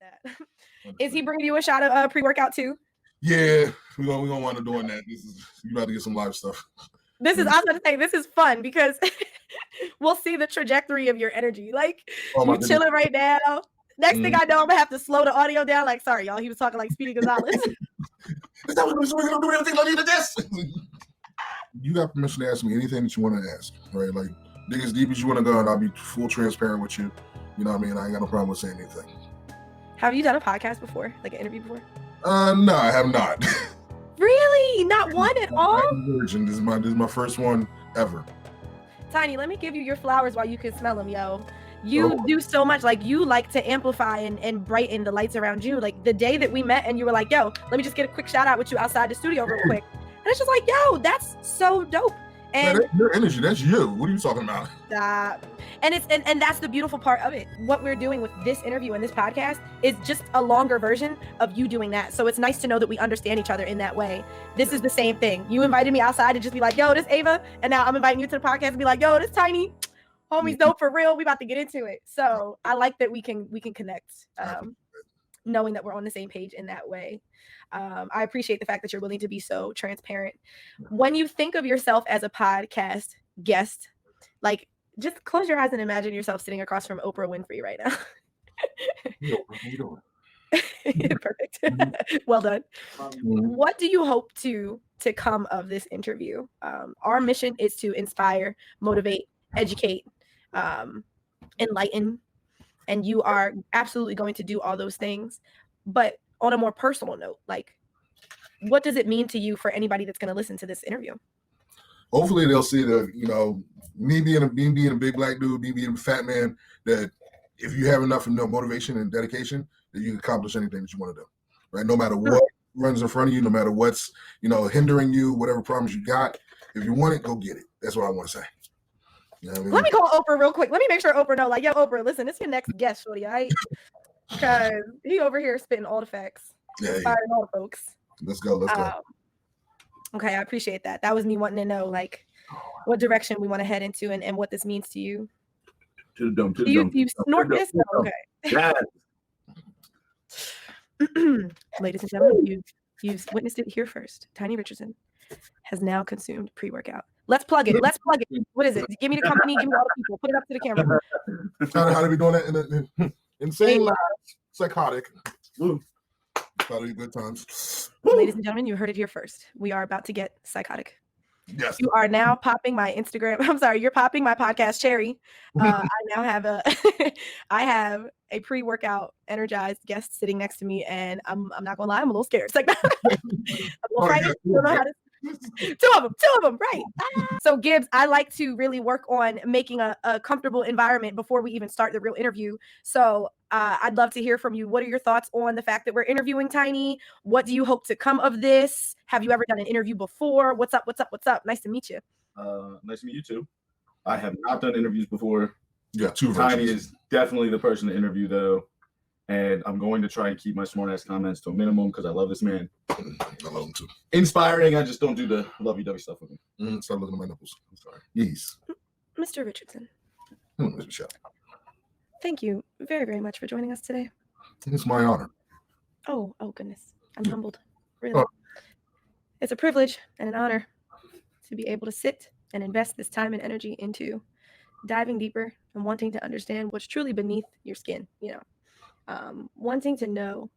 that. Is he bringing you a shot of pre-workout too? Yeah, we gonna wind up doing that. You about to get some live stuff. I was about to say, this is fun because we'll see the trajectory of your energy. Like, you chilling right now. Next thing I know, I'm gonna have to slow the audio down. Like, sorry, y'all, he was talking like Speedy Gonzalez. Is that what we're gonna do? Everything like this? You got permission to ask me anything that you want to ask, right? Like, dig as deep as you want to go, and I'll be full transparent with you. You know what I mean? I ain't got no problem with saying anything. Have you done a podcast before, like an interview before? No, I have not. Really? Not one at all? Virgin. This is my first one ever. Tiny, let me give you your flowers while you can smell them, yo. You do so much. Like, you like to amplify and brighten the lights around you. Like, the day that we met and you were like, yo, let me just get a quick shout out with you outside the studio real quick. And it's just like, yo, that's so dope. And that's your energy. That's you. What are you talking about? And that's the beautiful part of it. What we're doing with this interview and this podcast is just a longer version of you doing that. So it's nice to know that we understand each other in that way. This is the same thing. You invited me outside to just be like, yo, this Ava. And now I'm inviting you to the podcast and be like, yo, this Tiny. Homie's dope for real. We about to get into it. So I like that we can connect, knowing that we're on the same page in that way. I appreciate the fact that you're willing to be so transparent. When you think of yourself as a podcast guest, like, just close your eyes and imagine yourself sitting across from Oprah Winfrey right now. Perfect. Well done. What do you hope to come of this interview? Our mission is to inspire, motivate, educate, enlighten, and you are absolutely going to do all those things. But on a more personal note, like, what does it mean to you for anybody that's going to listen to this interview? Hopefully they'll see that, you know, me being a big black dude, me being a fat man, that if you have enough motivation and dedication, that you can accomplish anything that you want to do, right? No matter what runs in front of you, no matter what's, you know, hindering you, whatever problems you got, if you want it, go get it. That's what I want to say. You know what I mean? Let me call Oprah real quick. Let me make sure Oprah know, like, yo, Oprah, listen, this is your next guest, shorty, all right? Because he over here spitting all the facts, inspiring all the folks. Let's go. Okay, I appreciate that. That was me wanting to know, like, what direction we want to head into and what this means to you. To the dome. You snort this? Okay. Yes. Ladies and gentlemen, you've witnessed it here first. Tiny Richardson has now consumed pre-workout. Let's plug it. What is it? Give me the company. Give me all the people. Put it up to the camera. How do we doing that in insane lives? Psychotic. Probably good times. Ladies and gentlemen, you heard it here first. We are about to get psychotic. Yes. You are now popping my Instagram. I'm sorry, you're popping my podcast cherry. I now have I have a pre-workout energized guest sitting next to me, and I'm not gonna lie, I'm a little scared. It's like two of them, right? So Gibbs, I like to really work on making a comfortable environment before we even start the real interview. So I'd love to hear from you. What are your thoughts on the fact that we're interviewing Tiny? What do you hope to come of this? Have you ever done an interview before? What's up? Nice to meet you. Nice to meet you too. I have not done interviews before. Yeah, two Tiny versions. is definitely the person to interview though. And I'm going to try and keep my smart ass comments to a minimum because I love this man. I love him too. Inspiring. I just don't do the lovey-dovey stuff with him. Stop looking at my nipples. I'm sorry. Yes. Mr. Richardson. Ms. Michelle. Thank you very, very much for joining us today. It's my honor. Oh goodness. I'm humbled. Really. It's a privilege and an honor to be able to sit and invest this time and energy into diving deeper and wanting to understand what's truly beneath your skin, you know. Wanting to know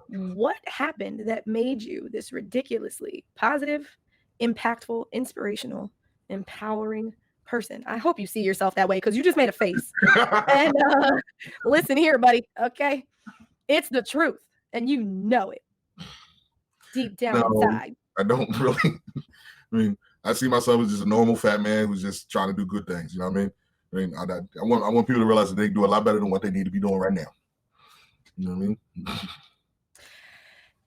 what happened that made you this ridiculously positive, impactful, inspirational, empowering person. I hope you see yourself that way because you just made a face. And listen here, buddy, okay? It's the truth, and you know it deep down inside. I don't really. I mean, I see myself as just a normal fat man who's just trying to do good things. You know what I mean? I want people to realize that they do a lot better than what they need to be doing right now. You know what I mean?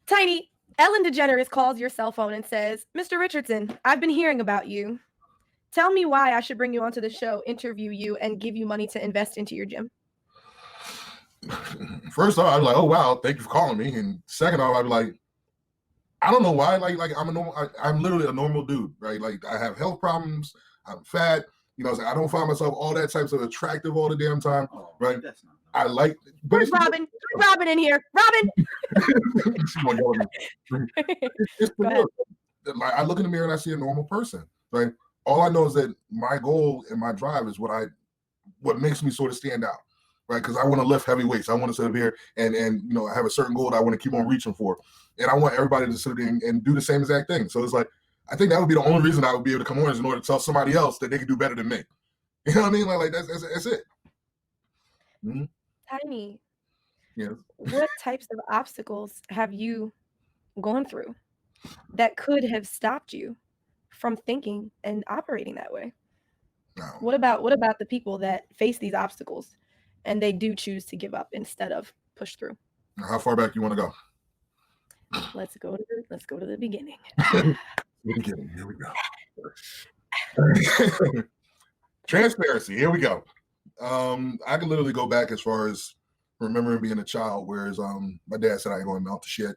Tiny, Ellen DeGeneres calls your cell phone and says, Mr. Richardson, I've been hearing about you. Tell me why I should bring you onto the show, interview you, and give you money to invest into your gym. First off, I was like, oh, wow, thank you for calling me. And second off, I'd be like, I don't know why. Like I'm literally a normal dude, right? Like, I have health problems. I'm fat. You know, I don't find myself all that types of attractive all the damn time, right? I like, but Where's Robin? Where's Robin in here? Robin. She's gonna yell at me. It's Go for ahead. real. Like I look in the mirror and I see a normal person, right? All I know is that my goal and my drive is what makes me sort of stand out, right? Because I want to lift heavy weights. I want to sit up here and you know, have a certain goal that I want to keep on reaching for, and I want everybody to sit there and do the same exact thing. So it's like I think that would be the only reason I would be able to come on is in order to tell somebody else that they can do better than me. You know what I mean? Like that's it. Mm-hmm. Tiny. Yes. What types of obstacles have you gone through that could have stopped you from thinking and operating that way? No. What about the people that face these obstacles and they do choose to give up instead of push through? How far back you want to go? Let's go to the beginning. Here we go. Transparency. Here we go. I can literally go back as far as remembering being a child, whereas my dad said I ain't going to mount the shit.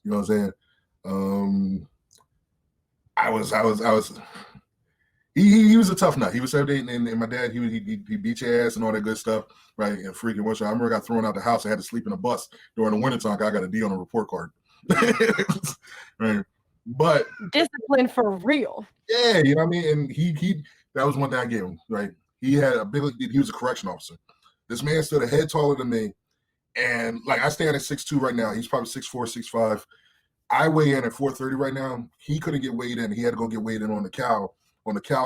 You know what I'm saying? I was. He was a tough nut. He was 17, and my dad he beat your ass and all that good stuff, right? And freaking one shot. I remember I got thrown out the house. I had to sleep in a bus during the wintertime. I got a D on a report card. Right. But Discipline for real. yeah, you know what I mean? And he that was one thing I gave him, right? He was a correction officer. This man stood a head taller than me. And like I stand at 6'2" right now. He's probably 6'4", 6'5". I weigh in at 430 right now. He couldn't get weighed in. He had to go get weighed in on the cow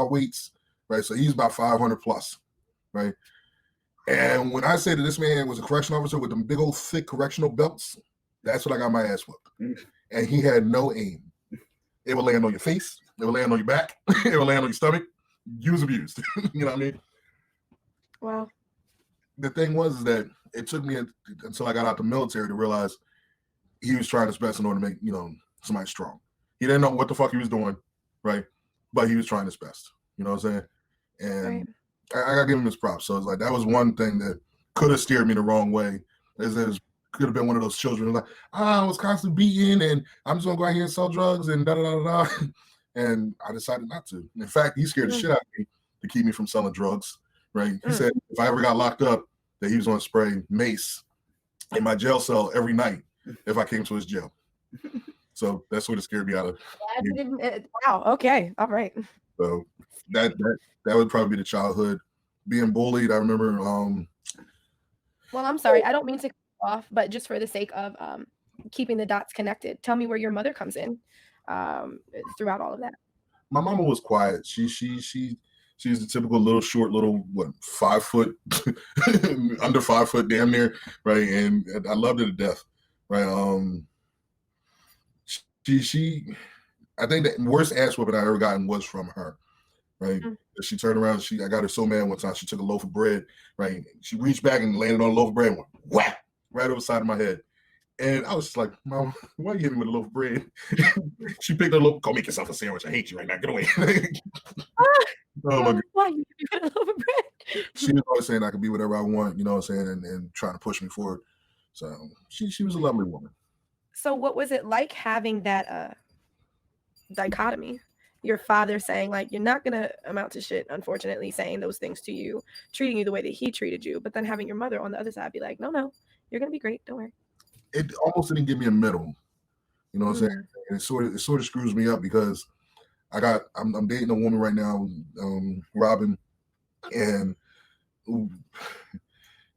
weights, right? So he's about 500 plus, right? And when I say that this man was a correction officer with them big old thick correctional belts, that's what I got my ass whooped. And he had no aim. It would land on your face. It would land on your back. It would land on your stomach. You was abused. You know what I mean? Wow. The thing was that it took me until I got out the military to realize he was trying his best in order to make, you know, somebody strong. He didn't know what the fuck he was doing, right? But he was trying his best. You know what I'm saying? And Right. I gotta give him his props. So it's like that was one thing that could have steered me the wrong way. Could have been one of those children like, I was constantly beaten and I'm just gonna go out here and sell drugs and da da da da. And I decided not to. In fact, he scared the shit out of me to keep me from selling drugs. Right? He said if I ever got locked up, that he was gonna spray mace in my jail cell every night if I came to his jail. So that's what it scared me out of. Wow. Okay. All right. So that would probably be the childhood. Being bullied, I remember. Well, I'm sorry. I don't mean to cut you off, but just for the sake of keeping the dots connected, tell me where your mother comes in throughout all of that. My mama was quiet. She's the typical little short, 5 foot, under 5 foot, damn near, right? And I loved her to death, right? I think the worst ass whooping I ever gotten was from her, right? She turned around. I got her so mad one time. She took a loaf of bread, right? She reached back and landed on a loaf of bread and went whack right over the side of my head. And I was just like, Mom, why are you hitting me with a loaf of bread? She picked up a loaf. Go make yourself a sandwich. I hate you right now. Get away. Oh my God. Why you hit me with a loaf of bread? She was always saying I could be whatever I want, you know what I'm saying, and trying to push me forward. So she was a lovely woman. So what was it like having that dichotomy? Your father saying like you're not gonna amount to shit, unfortunately, saying those things to you, treating you the way that he treated you, but then having your mother on the other side be like, no, you're gonna be great, don't worry. It almost didn't give me a middle, you know what I'm saying? And it sort of screws me up because I'm dating a woman right now, Robin, and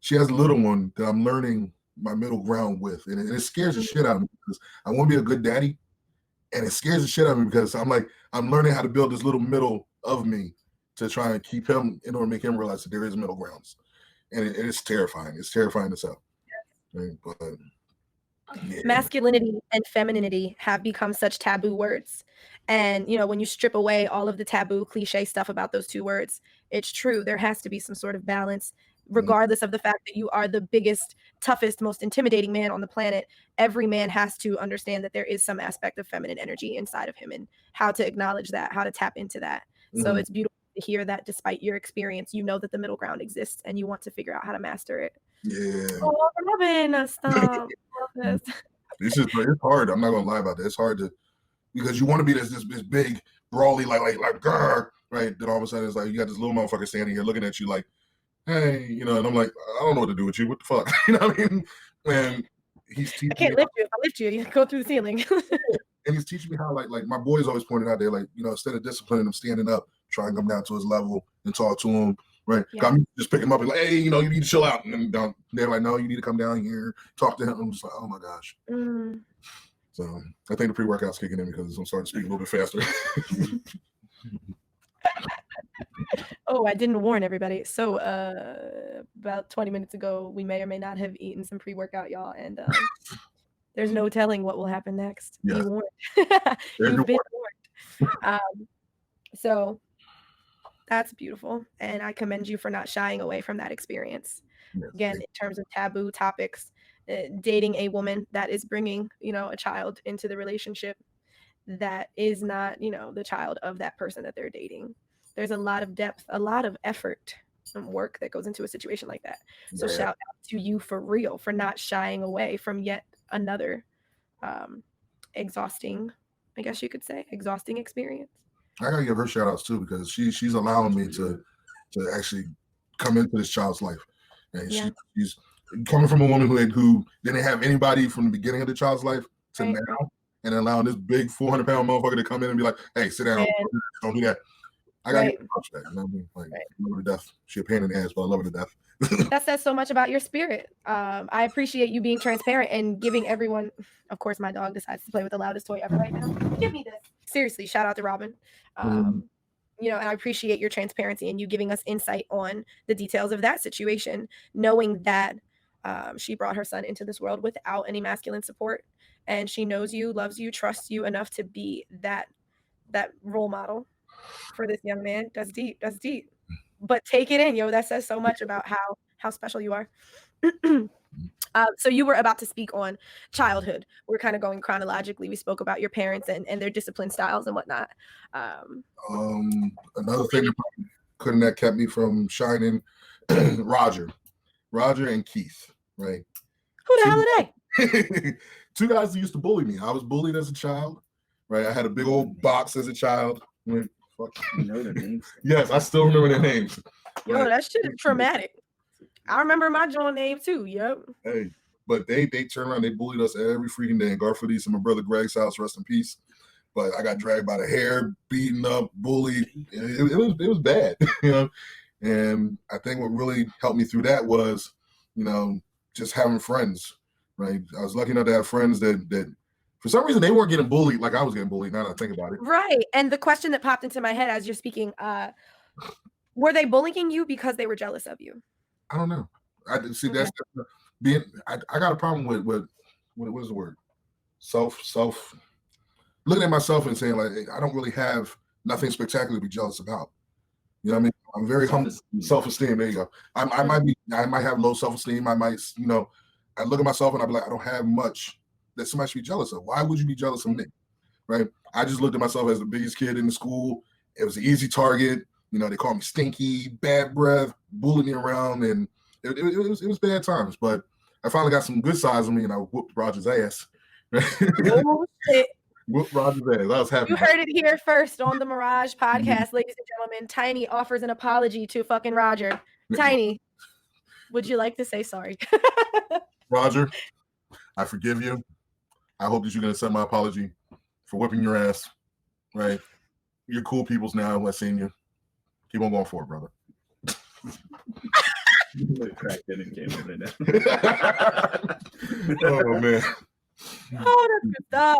she has a little one that I'm learning my middle ground with, and it scares the shit out of me because I want to be a good daddy. And it scares the shit out of me because I'm learning how to build this little middle of me to try and keep him in order to make him realize that there is middle grounds. And it's terrifying. It's terrifying as hell. Right? But yeah. Masculinity and femininity have become such taboo words. And, you know, when you strip away all of the taboo cliche stuff about those two words, it's true. There has to be some sort of balance, regardless of the fact that you are the biggest, toughest, most intimidating man on the planet. Every man has to understand that there is some aspect of feminine energy inside of him and how to acknowledge that, how to tap into that. So it's beautiful to hear that despite your experience, you know that the middle ground exists and you want to figure out how to master it. Yeah. Oh, Robin, stop. It's hard. I'm not gonna lie about that. It's hard because you want to be this big, brawly, like grr, right? Then all of a sudden it's like you got this little motherfucker standing here looking at you like, hey, you know, and I'm like, I don't know what to do with you. What the fuck? You know what I mean? And he's teaching I can't me, lift you. If I lift you, you go through the ceiling. and he's teaching me how, like my boys always pointed out there, like, you know, instead of disciplining him, standing up, try and come down to his level and talk to him. Right. Yeah. Got me just pick him up and like, hey, you know, you need to chill out. And then they're like, no, you need to come down here, talk to him. I'm just like, oh my gosh. Mm. So I think the pre-workout's kicking in because I'm starting to speak a little bit faster. Oh, I didn't warn everybody. So about 20 minutes ago, we may or may not have eaten some pre-workout, y'all, and there's no telling what will happen next. Yeah. Be warned. You've been warned. So that's beautiful, and I commend you for not shying away from that experience. Yes. Again, in terms of taboo topics, dating a woman that is bringing, you know, a child into the relationship that is not, you know, the child of that person that they're dating. There's a lot of depth, a lot of effort and work that goes into a situation like that. So Yeah. shout out to you for real for not shying away from yet another exhausting, I guess you could say, exhausting experience. I gotta give her shout outs too because she's allowing me to actually come into this child's life, and Yeah. she's coming from a woman who didn't have anybody from the beginning of the child's life to Right, now, and allowing this big 400-pound motherfucker to come in and be like, "Hey, sit down, Man. don't do that." I gotta Right. give her that. You know what I mean? Like, Right. I love her to death. She a pain in the ass, but I love her to death. That says so much about your spirit. I appreciate you being transparent and giving everyone. Of course, my dog decides to play with the loudest toy ever right now. Give me this. Seriously, shout out to Robin. You know, and I appreciate your transparency and you giving us insight on the details of that situation, knowing that she brought her son into this world without any masculine support, and she knows you, loves you, trusts you enough to be that role model for this young man. That's deep. That's deep. But take it in, yo. That says so much about how special you are. So you were about to speak on childhood. We're kind of going chronologically. We spoke about your parents and their discipline styles and whatnot. Another thing that couldn't have kept me from shining, Roger and Keith, right? Who the hell are they? Two guys who used to bully me. I was bullied as a child, right? I had a big old box as a child. You know their names? Yes, I still remember their names. Yo, right? that shit is traumatic. I remember my joint name too. Yep. Hey, but they turned around, they bullied us every freaking day in Garfield East and my brother Greg's house, rest in peace. But I got dragged by the hair, beaten up, bullied. It was bad, you know. And I think what really helped me through that was, you know, just having friends, right? I was lucky enough to have friends that for some reason they weren't getting bullied like I was getting bullied. Now that I think about it, Right. And the question that popped into my head as you're speaking, were they bullying you because they were jealous of you? I don't know. I see that's being. I got a problem with what is the word? Self. Looking at myself and saying like, hey, I don't really have nothing spectacular to be jealous about. You know what I mean? I'm very humble, self-esteem. There you go. I might have low self-esteem. I might, you know, I look at myself and I be like, I don't have much that somebody should be jealous of. Why would you be jealous of me? Right? I just looked at myself as the biggest kid in the school. It was an easy target. You know, they called me stinky, bad breath, bullied me around, and it was bad times. But I finally got some good sides of me, and I whooped Roger's ass. Oh, shit. Whooped Roger's ass. I was happy. You heard it here first on the Mirage podcast, ladies and gentlemen. Tiny offers an apology to fucking Roger. Tiny, would you like to say sorry? Roger, I forgive you. I hope that you're going to accept my apology for whipping your ass, right? You're cool peoples now. I've seen you. Keep on going for it, brother. Oh, man. Oh, that's good stuff.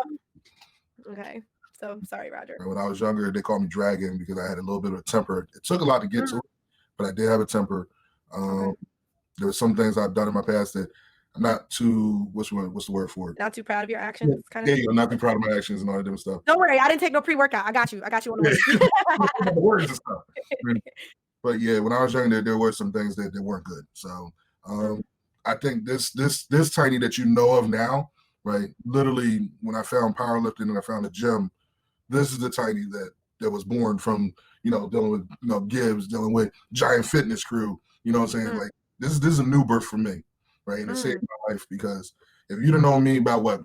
Okay. So, sorry, Roger. When I was younger, they called me Dragon because I had a little bit of a temper. It took a lot to get to it, but I did have a temper. There were some things I've done in my past that I'm not too, what's the word for it? Not too proud of your actions, kind of. I'm not too proud of my actions and all that different stuff. Don't worry, I didn't take no pre-workout. I got you on the The words and stuff. But yeah, when I was younger, there were some things that weren't good. So I think this Tiny that you know of now, right? Literally, when I found powerlifting and I found the gym, this is the Tiny that was born from, you know, dealing with, you know, Gibbs, dealing with Giant Fitness Crew. You know what I'm saying? Like this is a new birth for me, right? And it saved my life because if you'd have known me about what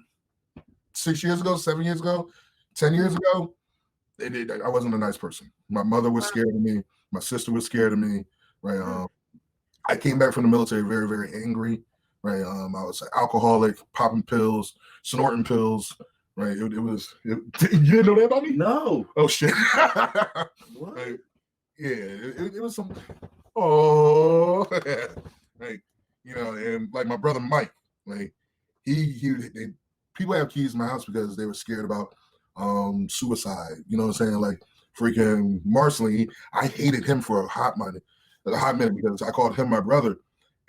6 years ago, 7 years ago, 10 years ago, I wasn't a nice person. My mother was scared of me. My sister was scared of me, right? I came back from the military very, very angry, right? I was an alcoholic, popping pills, snorting pills, right? You didn't know that about me? No. Oh shit! What? Right? Yeah, it was some. Oh, right. You know, and like my brother Mike, like people have keys in my house because they were scared about suicide. You know what I'm saying? Like freaking Marceline, I hated him for a hot minute because I called him my brother,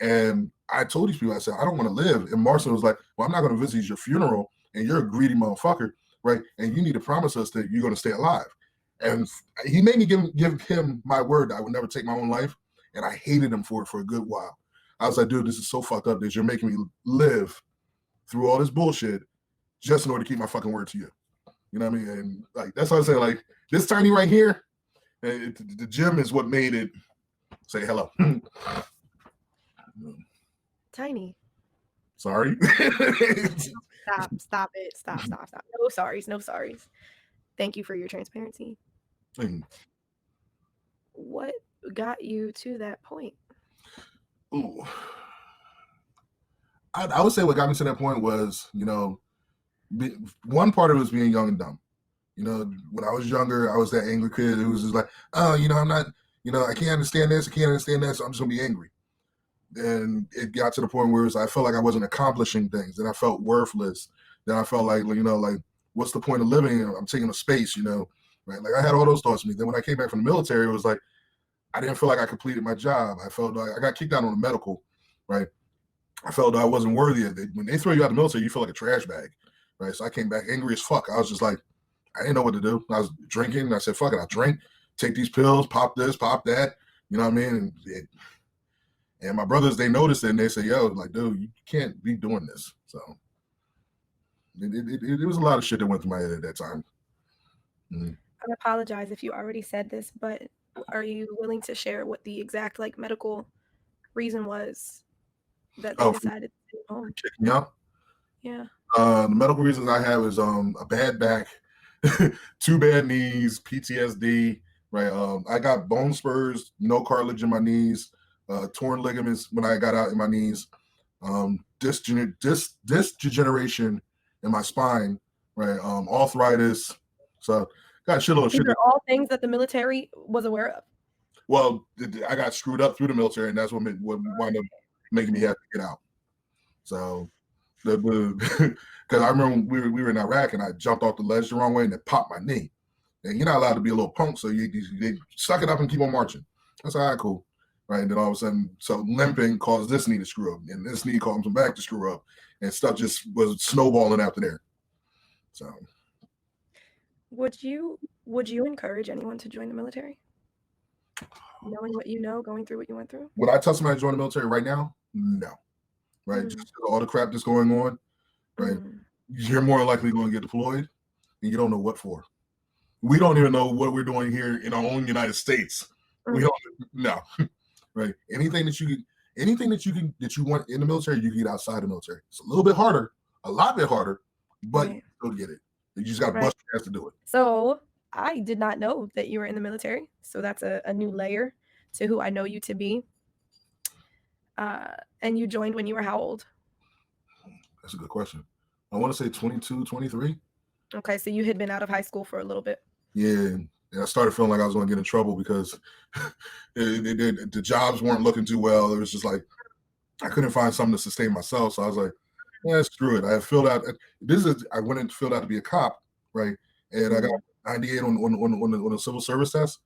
and I told these people, I said I don't want to live, and Marceline was like, well, I'm not going to visit your funeral, and you're a greedy motherfucker, right? And you need to promise us that you're going to stay alive. And he made me give him my word that I would never take my own life, and I hated him for it for a good while. I was like, dude, this is so fucked up that you're making me live through all this bullshit just in order to keep my fucking word to you. You know what I mean? And like that's what I say. Like this tiny right here, the gym is what made it say hello. Tiny. Sorry. Stop it. Stop. No sorries. Thank you for your transparency. What got you to that point? Ooh. I would say what got me to that point was, you know, one part of it was being young and dumb. You know, when I was younger, I was that angry kid who was just like, oh, you know, I'm not, you know, I can't understand this, I can't understand that, so I'm just gonna be angry. And it got to the point where I felt like I wasn't accomplishing things, and I felt worthless. Then I felt like, you know, like, what's the point of living? I'm taking a space, you know, right? Like I had all those thoughts to me. Then when I came back from the military, it was like, I didn't feel like I completed my job. I felt like I got kicked out on the medical, right? I felt I wasn't worthy of it. When they throw you out of the military, you feel like a trash bag, right? So I came back angry as fuck. I was just like, I didn't know what to do. I was drinking, and I said, fuck it, I drink, take these pills, pop this, pop that, you know what I mean? And my brothers, they noticed it, and they said, yo, like, dude, you can't be doing this. So it was a lot of shit that went through my head at that time. I apologize if you already said this, but are you willing to share what the exact like medical reason was that they decided to stay home? Check me out. Yeah. The medical reasons I have is a bad back, 2 bad knees, PTSD, right? I got bone spurs, no cartilage in my knees, torn ligaments when I got out in my knees, disc degeneration in my spine, right? Arthritis. So got a shitload of shit. These are all things that the military was aware of. Well, I got screwed up through the military, and that's what wound up making me have to get out. So, because I remember we were in Iraq, and I jumped off the ledge the wrong way, and it popped my knee. And you're not allowed to be a little punk, so they suck it up and keep on marching. That's all right, cool, right? And then all of a sudden, so limping caused this knee to screw up, and this knee caused my back to screw up, and stuff just was snowballing after there. So, would you encourage anyone to join the military? Knowing what you know, going through what you went through? Would I tell somebody to join the military right now? No. Right? Just all the crap that's going on, right? You're more likely going to get deployed, and you don't know what for. We don't even know what we're doing here in our own United States. We don't know, right? Anything that you want in the military, you can get outside the military. It's a little bit harder, a lot bit harder, but you still get it. You just got to bust your ass to do it. So I did not know that you were in the military. So that's a new layer to who I know you to be. And you joined when you were how old? That's a good question. I want to say 22, 23. Okay, so you had been out of high school for a little bit. Yeah, and I started feeling like I was going to get in trouble because the jobs weren't looking too well. It was just like I couldn't find something to sustain myself. So I was like, yeah, screw it. I filled out. I went and filled out to be a cop, right? And I got 98 on the civil service test,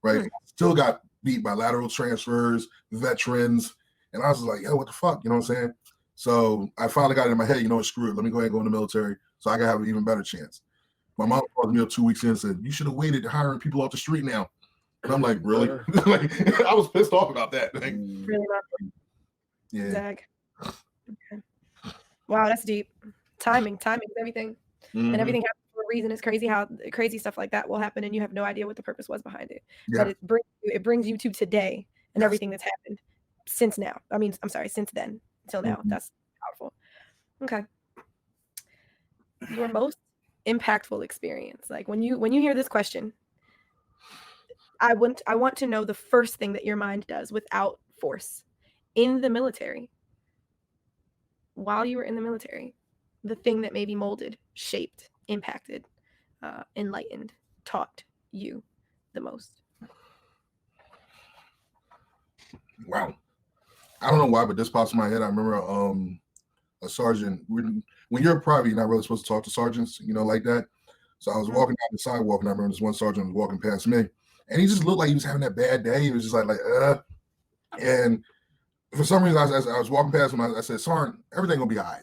right? Still got beat by lateral transfers, veterans, and I was like, yo, what the fuck? You know what I'm saying? So I finally got it in my head, you know what, screw it. Let me go ahead and go in the military so I can have an even better chance. My mom called me up 2 weeks in and said, you should have waited hiring people off the street now. And I'm like, really? Like, I was pissed off about that. Like, really not. Yeah. Zag. Okay. Wow, that's deep. Timing is everything. And everything happens for a reason. It's crazy how crazy stuff like that will happen and you have no idea what the purpose was behind it. Yeah. But it brings you to today and everything that's happened since now. I mean, I'm sorry, since then until now. That's powerful. Okay. Your most impactful experience. Like when you hear this question, I want to know the first thing that your mind does without force. in the military, while you were in the military, the thing that maybe molded, shaped, impacted, enlightened, taught you the most? Wow. I don't know why, but this pops in my head. I remember a sergeant. When you're a private, you're not really supposed to talk to sergeants, like that. So I was walking down the sidewalk, and I remember this one sergeant was walking past me, and he just looked like he was having that bad day. He was just and for some reason, as I was walking past him, I said, "Sergeant, everything gonna be all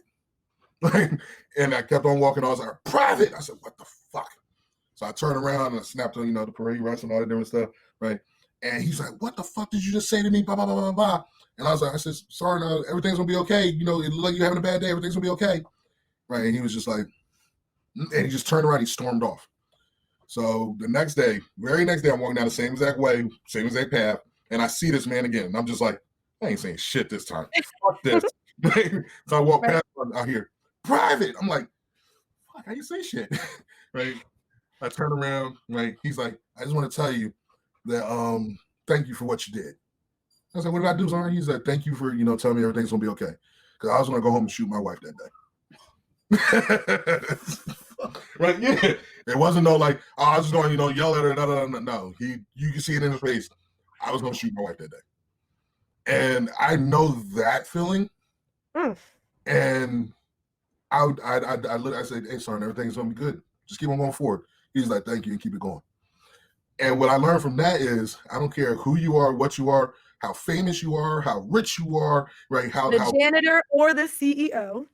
right." And I kept on walking. I was like, "Private!" I said, "What the fuck?" So I turned around and I snapped on, the parade rush and all that different stuff, right? And he's like, "What the fuck did you just say to me?" Blah blah blah blah blah. And I said, "Sergeant, everything's gonna be okay. It looked like you're having a bad day. Everything's gonna be okay." Right? And he was just like, and he just turned around. He stormed off. So the very next day, I'm walking down the same exact way, same exact path, and I see this man again. And I'm just like, I ain't saying shit this time. Fuck this. So I walk past him out here, "Private." I'm like, fuck, how you say shit? Right? I turn around, right? He's like, "I just want to tell you that thank you for what you did." I was like, "What did I do, Sergeant?" He's like, "Thank you for, telling me everything's gonna be okay." Because I was gonna go home and shoot my wife that day. Right? Yeah. It wasn't no like, "Oh, I was just going, yell at her." No. You can see it in his face. I was gonna shoot my wife that day. And I know that feeling. And I said, "Hey, Sergeant, everything's gonna be good. Just keep on going forward." He's like, "Thank you," and keep it going. And what I learned from that is, I don't care who you are, what you are, how famous you are, how rich you are, right? The janitor or the CEO.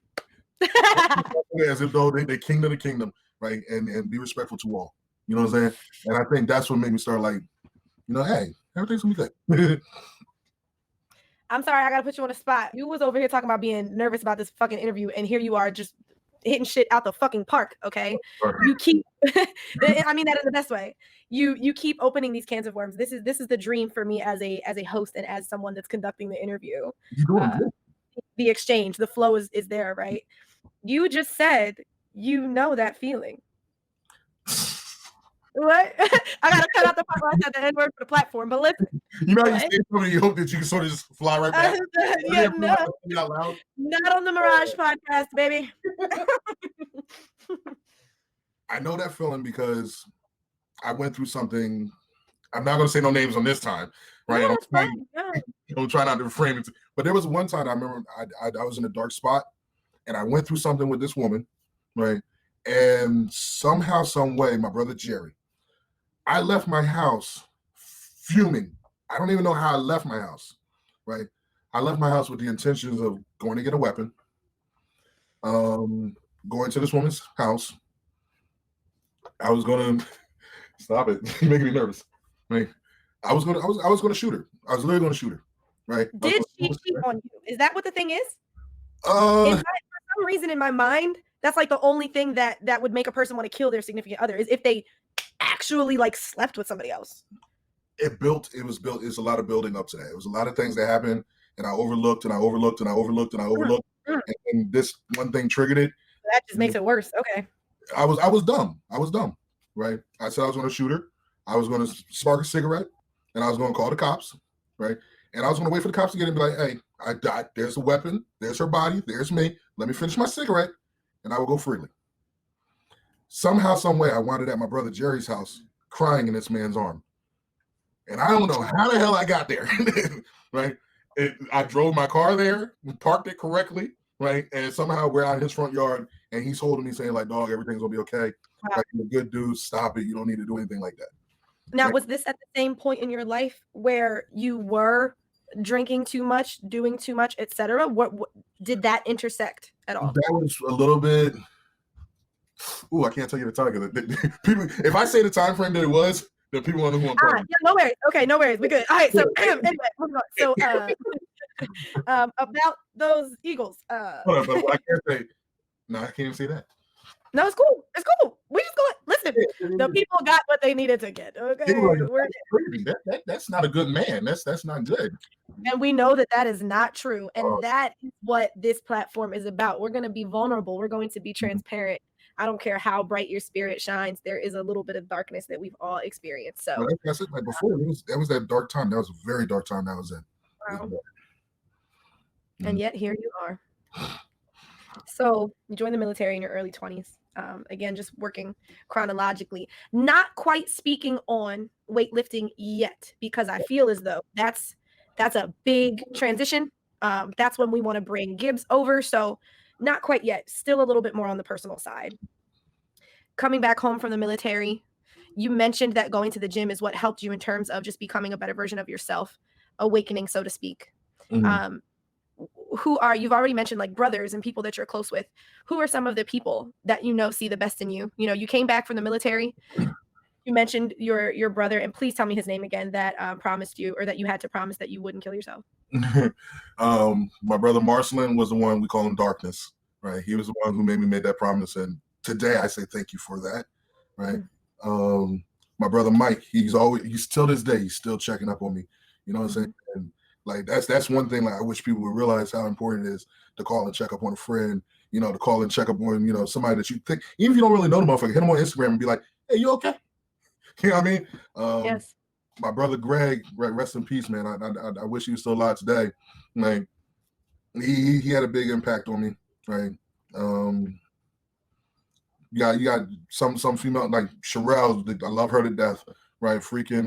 As if though they king of the kingdom, right? And be respectful to all. You know what I'm saying? And I think that's what made me start like, hey, everything's gonna be good. I'm sorry, I gotta put you on the spot. You was over here talking about being nervous about this fucking interview, and here you are just hitting shit out the fucking park. Okay, you keep. I mean that in the best way. You keep opening these cans of worms. This is the dream for me as a host and as someone that's conducting the interview. The exchange, the flow is there, right? You just said that feeling. What? I gotta cut out the part where I said the N-word for the platform, but listen. You say something, you hope that you can sort of just fly right back. No, not on the Mirage podcast, baby. I know that feeling because I went through something. I'm not going to say no names on this time, right? I'm trying not to frame it. But there was one time I remember I was in a dark spot, and I went through something with this woman, right? And somehow, some way, my brother Jerry, I left my house fuming. I don't even know how I left my house, right? I left my house with the intentions of going to get a weapon, going to this woman's house. I was going to stop it. You're making me nervous. Right? I was going to shoot her. I was literally going to shoot her. Right? Did she cheat on you? Is that what the thing is? For some reason in my mind, that's like the only thing that would make a person want to kill their significant other is if they actually like slept with somebody else. It was built. It's a lot of building up to that. It was a lot of things that happened, and I overlooked, and I overlooked, and I overlooked, and I overlooked, and this one thing triggered it. That just makes it worse. Okay. I was dumb. Right? I said I was going to shoot her. I was going to spark a cigarette, and I was going to call the cops. Right? And I was going to wait for the cops to get in and be like, "Hey, I died. There's a weapon. There's her body. There's me. Let me finish my cigarette, and I will go freely." Somehow, some way, I wound up at my brother Jerry's house, crying in this man's arm. And I don't know how the hell I got there, right? I drove my car there, parked it correctly, right? And somehow we're out in his front yard, and he's holding me saying like, "Dog, everything's going to be okay. Wow. Like, you're a good dude. Stop it. You don't need to do anything like that." Now, was this at the same point in your life where you were drinking too much, doing too much, etc.? What did that intersect at all? That was a little bit. Ooh, I can't tell you the time because people. If I say the time frame that it was, then people want to know who I'm talking. Yeah, no worries. Okay, no worries. We're good. All right. So anyway, hold on. So about those Eagles. Hold on, but I can't say. No, I can't even say that. No, it's cool. It's cool. We just go. Listen, the people got what they needed to get. Okay, that's not a good man. That's not good. And we know that is not true. And that is what this platform is about. We're going to be vulnerable. We're going to be transparent. I don't care how bright your spirit shines. There is a little bit of darkness that we've all experienced. So that's it. Like before, that was that dark time. That was a very dark time that I was in. Wow. And yet here you are. So you joined the military in your early 20s. Again, just working chronologically, not quite speaking on weightlifting yet, because I feel as though that's a big transition. That's when we want to bring Gibbs over. So not quite yet, still a little bit more on the personal side. Coming back home from the military, you mentioned that going to the gym is what helped you in terms of just becoming a better version of yourself, awakening, so to speak. Mhm. You've already mentioned like brothers and people that you're close with. Who are some of the people that see the best in you? You came back from the military. You mentioned your brother, and please tell me his name again, that promised you, or that you had to promise that you wouldn't kill yourself. My brother Marcelin was the one, we call him Darkness, right? He was the one who made me make that promise, and today I say thank you for that, right? My brother Mike, he's till this day, he's still checking up on me. You know what I'm saying? And like that's one thing, like I wish people would realize how important it is to call and check up on a friend, to call and check up on, somebody that you think, even if you don't really know the motherfucker, hit him on Instagram and be like, hey, you okay? You know what I mean? Yes. My brother Greg, rest in peace, man. I wish he was still alive today. Like he had a big impact on me, right? You got some female like Sherelle. I love her to death, right? Freaking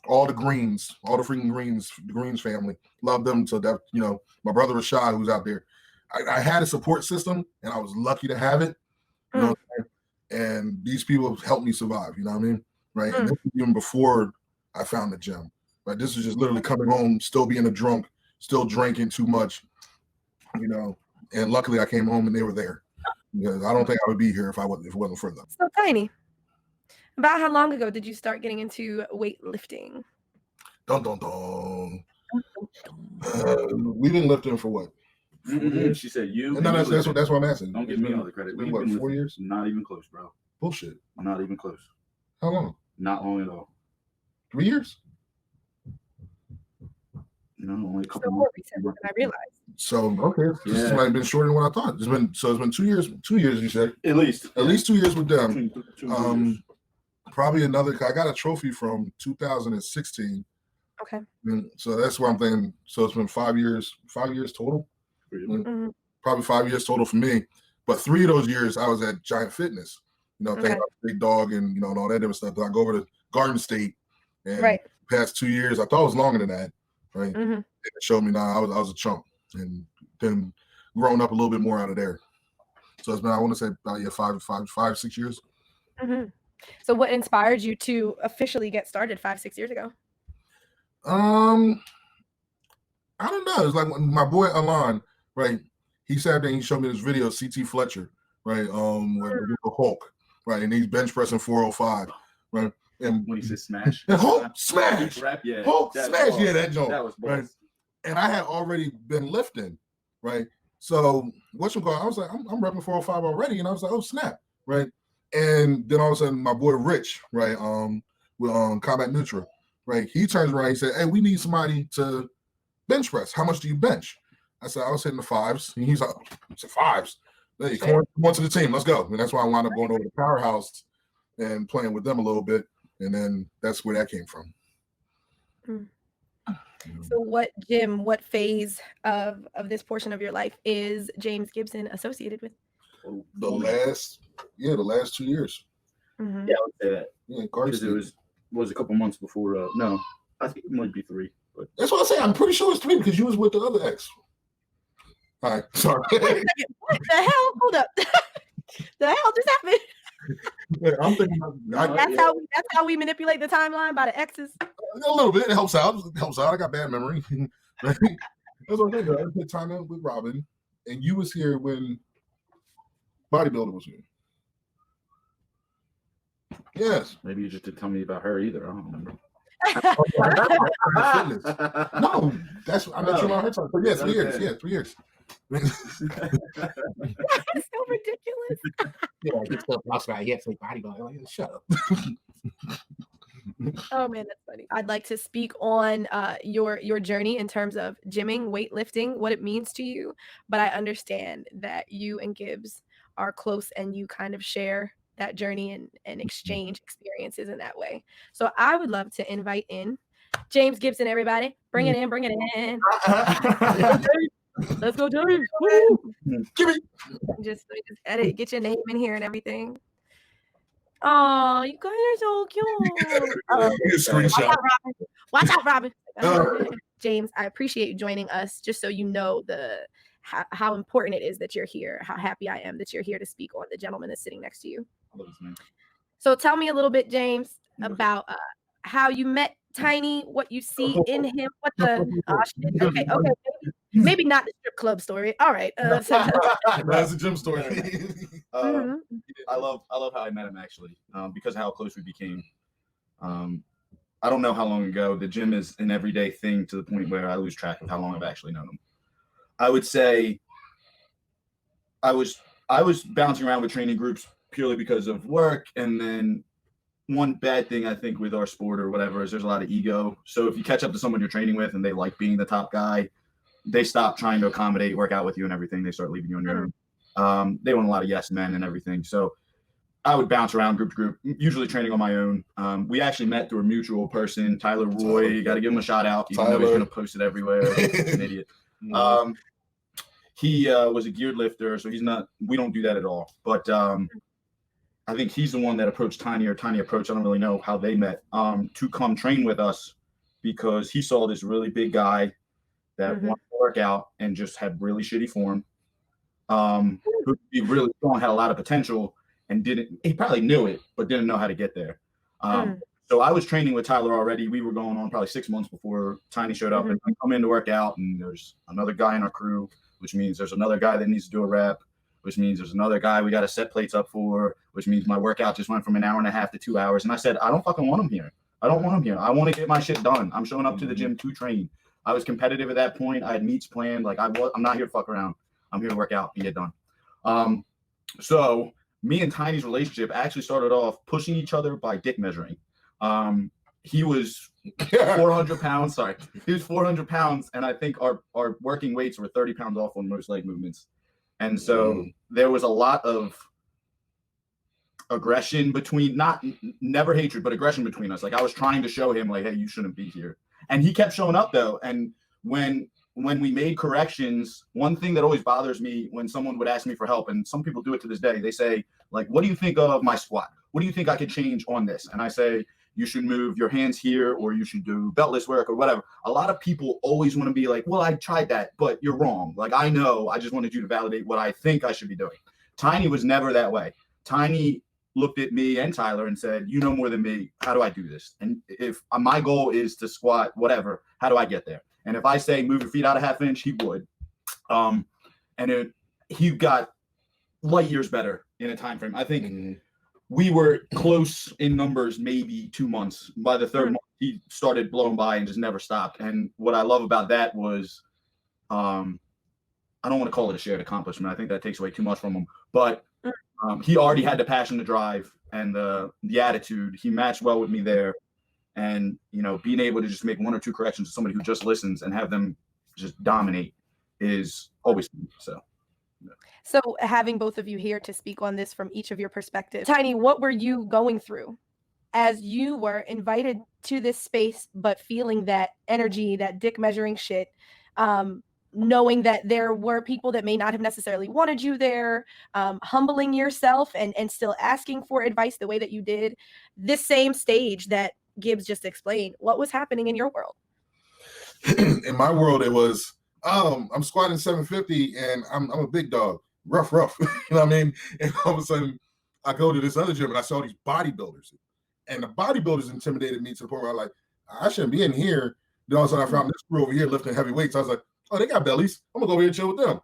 all the freaking Greens, the Greens family, love them to death. My brother Rashad, who's out there. I had a support system, and I was lucky to have it. You know what I'm saying? And these people helped me survive. You know what I mean? Right? And this was even before I found the gym. Right? This is just literally coming home, still being a drunk, still drinking too much. And luckily I came home and they were there. Because I don't think I would be here if it wasn't for them. So tiny. About how long ago did you start getting into weightlifting? Dun dun dun. We've been lifting for what? 4 years? She said you. No, that's what I'm asking. Don't give me all the credit. We've been 4 years? Not even close, bro. Bullshit. Not even close. How long? Not long at all. 3 years? No, only a couple more recent than I realized. So okay, this might have been shorter than what I thought. It's been 2 years. 2 years, you said? At least 2 years with them. 2 years. Probably another. I got a trophy from 2016. Okay. And so that's what I'm thinking. So it's been 5 years. 5 years total. Probably 5 years total for me. But 3 of those years I was at Giant Fitness. Thinking about Big Dog and and all that different stuff. Then I go over to Garden State, and the past 2 years I thought it was longer than that. Right. It showed me now I was a chump, and then growing up a little bit more out of there. So it's been, I want to say about 5, 6 years. So what inspired you to officially get started 5, 6 years ago? I don't know. It's like my boy Alon, right? He sat there and he showed me this video of CT Fletcher, right? With the Hulk, right? And he's bench pressing 405, right? And when he said smash, Hulk smash, yeah, Hulk smash, yeah, that joke. That was right. And I had already been lifting, right? So I was like, I'm repping 405 already, and I was like, oh snap, right? And then all of a sudden, my boy Rich, right, with Combat Neutral, right? He turns around, he said, hey, we need somebody to bench press. How much do you bench? I said, I was hitting the 5s. And he's like, it's 5s. Hey, come on to the team. Let's go. And that's why I wound up going over to Powerhouse and playing with them a little bit. And then that's where that came from. So what gym, what phase of this portion of your life is James Gibson associated with? The last 2 years. Yeah, I would say that. Yeah, because it was a couple months before. No, I think it might be 3. But that's what I say. I'm pretty sure it's 3 because you was with the other ex. All right, sorry. Wait a second. What the hell? Hold up. The hell just happened? Yeah, I'm thinking that's how we manipulate the timeline, by the exes. A little bit. It helps out. I got bad memory. That's what I think. I spent time out with Robin, and you was here when Bodybuilder was here. Yes. Maybe you just didn't tell me about her either. I don't remember. No, I'm not sure about her time. But yeah, 3 years. Yeah, 3 years. That's so ridiculous. Yeah, I get stuff lost by bodybuilder. Like, shut up. Oh man, that's funny. I'd like to speak on your journey in terms of gymming, weightlifting, what it means to you. But I understand that you and Gibbs are close and you kind of share that journey and exchange experiences in that way. So I would love to invite in James Gibson, everybody. Bring it in, bring it in. Let's go, James. Woo! Give me. Just let me just edit, get your name in here and everything. Oh, you guys are so cute. Screenshot. Watch out, Robin. James, I appreciate you joining us. Just so you know how important it is that you're here, how happy I am that you're here to speak on the gentleman that's sitting next to you. So tell me a little bit, James, about how you met Tiny, what you see in him, what the okay, maybe not the strip club story. All right. That's a gym story. I love how I met him actually, because of how close we became. I don't know how long ago. The gym is an everyday thing to the point where I lose track of how long I've actually known him. I would say I was bouncing around with training groups purely because of work, and then one bad thing I think with our sport or whatever is there's a lot of ego. So if you catch up to someone you're training with and they like being the top guy, they stop trying to accommodate, work out with you and everything. They start leaving you on your own. They want a lot of yes men and everything. So I would bounce around group to group, usually training on my own. We actually met through a mutual person, Tyler Roy. You got to give him a shout out, even though he's going to post it everywhere. He's an idiot. He was a geared lifter, so we don't do that at all. But I think he's the one that approached Tiny, or Tiny approached, I don't really know how they met, to come train with us because he saw this really big guy that wanted to work out and just had really shitty form. Who he really strong, had a lot of potential, and he probably knew it, but didn't know how to get there. So I was training with Tyler already. We were going on probably 6 months before Tiny showed up, and I come in to work out, and there's another guy in our crew, which means there's another guy that needs to do a rep, which means there's another guy we got to set plates up for, which means my workout just went from an hour and a half to 2 hours. And I said, I don't fucking want him here. I don't want him here. I want to get my shit done. I'm showing up to the gym to train. I was competitive at that point. I had meets planned. Like I'm not here to fuck around. I'm here to work out and get done. So me and Tiny's relationship actually started off pushing each other by dick measuring. He was 400 pounds. Sorry. He was 400 pounds. And I think our working weights were 30 pounds off on most leg movements. And so there was a lot of aggression never hatred, but aggression between us. Like I was trying to show him like, hey, you shouldn't be here. And he kept showing up though. And when we made corrections, one thing that always bothers me when someone would ask me for help, and some people do it to this day, they say like, what do you think of my squat? What do you think I could change on this? And I say, you should move your hands here, or you should do beltless work or whatever. A lot of people always want to be like, well, I tried that, but you're wrong. Like, I know, I just wanted you to validate what I think I should be doing. Tiny was never that way. Tiny looked at me and Tyler and said, you know more than me. How do I do this? And if my goal is to squat, whatever, how do I get there? And if I say move your feet out a half inch, he would. He got light years better in a time frame. I think we were close in numbers, maybe 2 months. By the third month, he started blowing by and just never stopped. And what I love about that was, I don't want to call it a shared accomplishment. I think that takes away too much from him. But he already had the passion to drive and the attitude. He matched well with me there. And, being able to just make 1 or 2 corrections to somebody who just listens and have them just dominate is always fun. So having both of you here to speak on this from each of your perspectives. Tiny, what were you going through as you were invited to this space, but feeling that energy, that dick measuring shit, knowing that there were people that may not have necessarily wanted you there, humbling yourself and still asking for advice the way that you did, this same stage that Gibbs just explained? What was happening in your world? In my world, it was, I'm squatting 750 and I'm a big dog. Rough. You know what I mean? And all of a sudden, I go to this other gym and I saw these bodybuilders. And the bodybuilders intimidated me to the point where I'm like, I shouldn't be in here. Then all of a sudden, I found this crew over here lifting heavy weights. I was like, oh, they got bellies. I'm going to go over here and chill with them.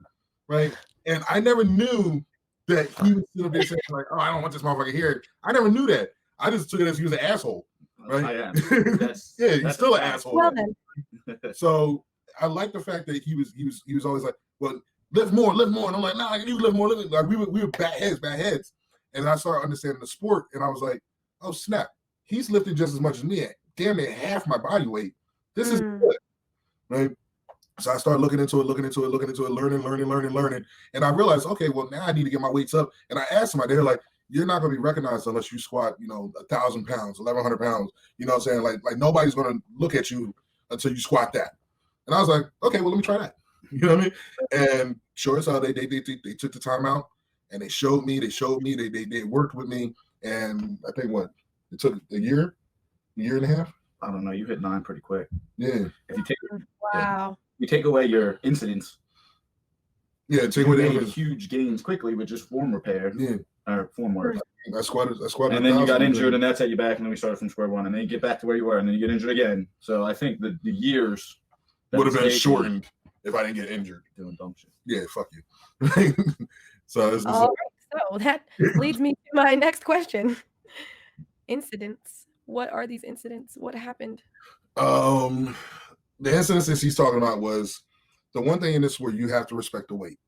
Right? And I never knew that he was sitting there saying, like, oh, I don't want this motherfucker here. I never knew that. I just took it as he was an asshole. Right? I am. He's still an asshole. Well, then. So I like the fact that he was always like, well, lift more. And I'm like, nah, you lift more. Like we were bat heads. And I started understanding the sport, and I was like, oh snap, he's lifting just as much as me, damn near half my body weight. This is good, right? So I started looking into it, learning. And I realized, okay, well now I need to get my weights up. And I asked somebody, they're like, you're not going to be recognized unless you squat, 1,000 pounds, 1,100 pounds. You know what I'm saying? Like nobody's going to look at you until you squat that. And I was like, okay, well, let me try that. You know what I mean? And sure as hell, they took the time out and they showed me, they worked with me. And I think it took a year and a half. I don't know. You hit 9 pretty quick. Yeah. If you take Wow. you take away your incidents, take you away made the huge gains quickly with just form repair. Yeah. Or form work. I squatted. And then you got injured, and that set you back, and then we started from square one, and then you get back to where you were, and then you get injured again. So I think the years would have been shortened if I didn't get injured. Doing dumb shit. Yeah, fuck you. So this is All right, so that leads me to my next question. Incidents. What are these incidents? What happened? The incidents that he's talking about was the one thing in this where you have to respect the weight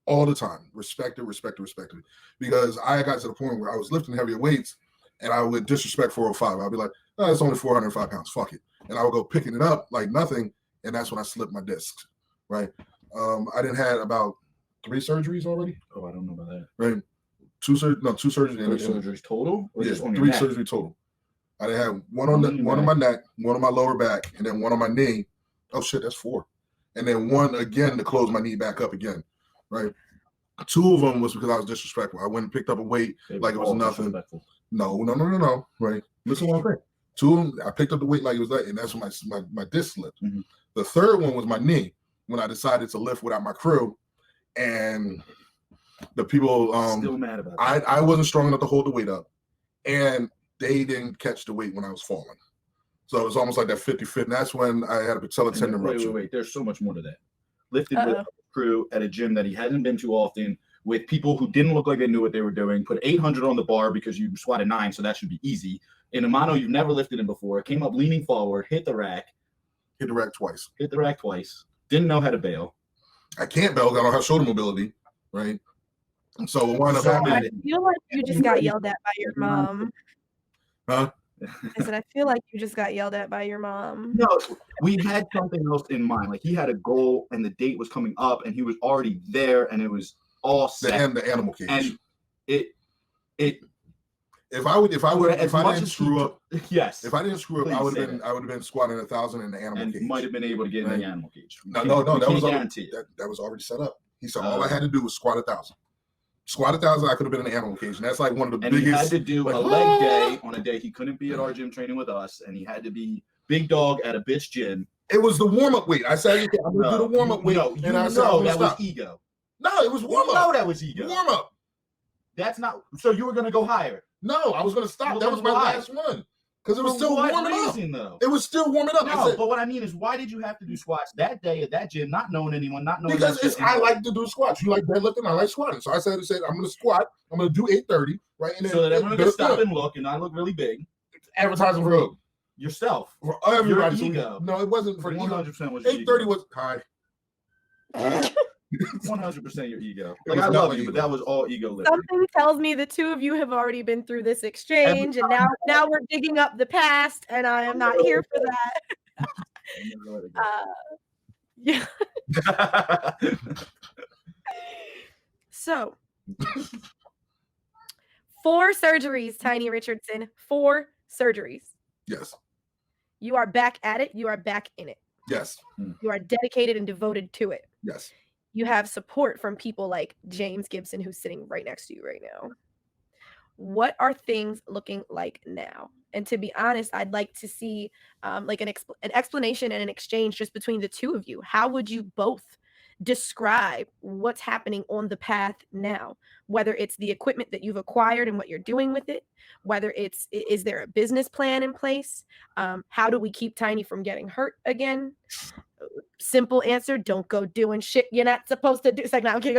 all the time. Respect it. Because I got to the point where I was lifting heavier weights and I would disrespect 405. I'd be like, oh, it's only 405 pounds. Fuck it. And I would go picking it up like nothing. And that's when I slipped my discs. Right. I didn't had about 3 surgeries already. Oh, I don't know about that. Right. 2 surgeries. 3 surgeries total? Or just on your 3 neck? surgeries total. I didn't have one on my neck, one on my lower back, and then one on my knee. Oh shit, that's 4. And then one again to close my knee back up again. Right. 2 of them was because I was disrespectful. I went and picked up a weight like it was nothing. No. Right. Listen to what I'm saying. 2 of them, I picked up the weight like it was that, and that's when my disc slipped. Mm-hmm. The third one was my knee when I decided to lift without my crew, and the people still mad about that. I wasn't strong enough to hold the weight up, and they didn't catch the weight when I was falling. So it was almost like that 50-50. And that's when I had a patella tendon rupture. Wait. There's so much more to that. Lifted with a crew at a gym that he hadn't been to often, with people who didn't look like they knew what they were doing, put 800 on the bar because you squatted 9, so that should be easy. In a mono you've never lifted in before, came up leaning forward, hit the rack twice. Didn't know how to bail. I can't bail. I don't have shoulder mobility, right? And so what wound up happening. I feel like you just got yelled at by your mom. Huh? I said, I feel like you just got yelled at by your mom. No, we had something else in mind. Like he had a goal, and the date was coming up, and he was already there, and it was all set. The animal cage. And if I didn't screw up, yes. If I didn't screw up, I would have been squatting 1,000 in the animal cage. Might have been able to get in the animal cage. No, that was already set up. He said all I had to do was squat 1,000. Squat 1,000, I could have been in the animal cage, and that's like one of the biggest. He had to do a leg day on a day he couldn't be at our gym training with us, and he had to be big dog at a bitch gym. It was the warm up weight. I said I'm gonna do the warm up weight, and I said that was ego. No, it was warm up. No, that was ego. Warm up. That's not. So you were gonna go higher? No, I was gonna stop. That was my last one because it was still warming up. It was still warming up. No, but what I mean is, why did you have to do squats that day at that gym, not knowing anyone, not knowing? Because I like to do squats. You like deadlifting, I like squatting. So I said, I'm gonna squat. I'm gonna do 830, right? And then so that everyone can stop and look, and I look really big. Advertising for who? Yourself. For everybody. Your ego. No, it wasn't for 100% was 830 was high. 100% your ego. Like I love you, but that was all ego lifting. Something tells me the two of you have already been through this exchange, and now we're digging up the past, and I am not here for that. Yeah. So, 4 surgeries, Tiny Richardson. 4 surgeries. Yes. You are back at it. You are back in it. Yes. You are dedicated and devoted to it. Yes. You have support from people like James Gibson, who's sitting right next to you right now. What are things looking like now? And to be honest, I'd like to see like an explanation and an exchange just between the two of you. How would you both describe what's happening on the path now? Whether it's the equipment that you've acquired and what you're doing with it, whether is there a business plan in place? How do we keep Tiny from getting hurt again? Simple answer: don't go doing shit you're not supposed to do. It's like, no, I'm kidding.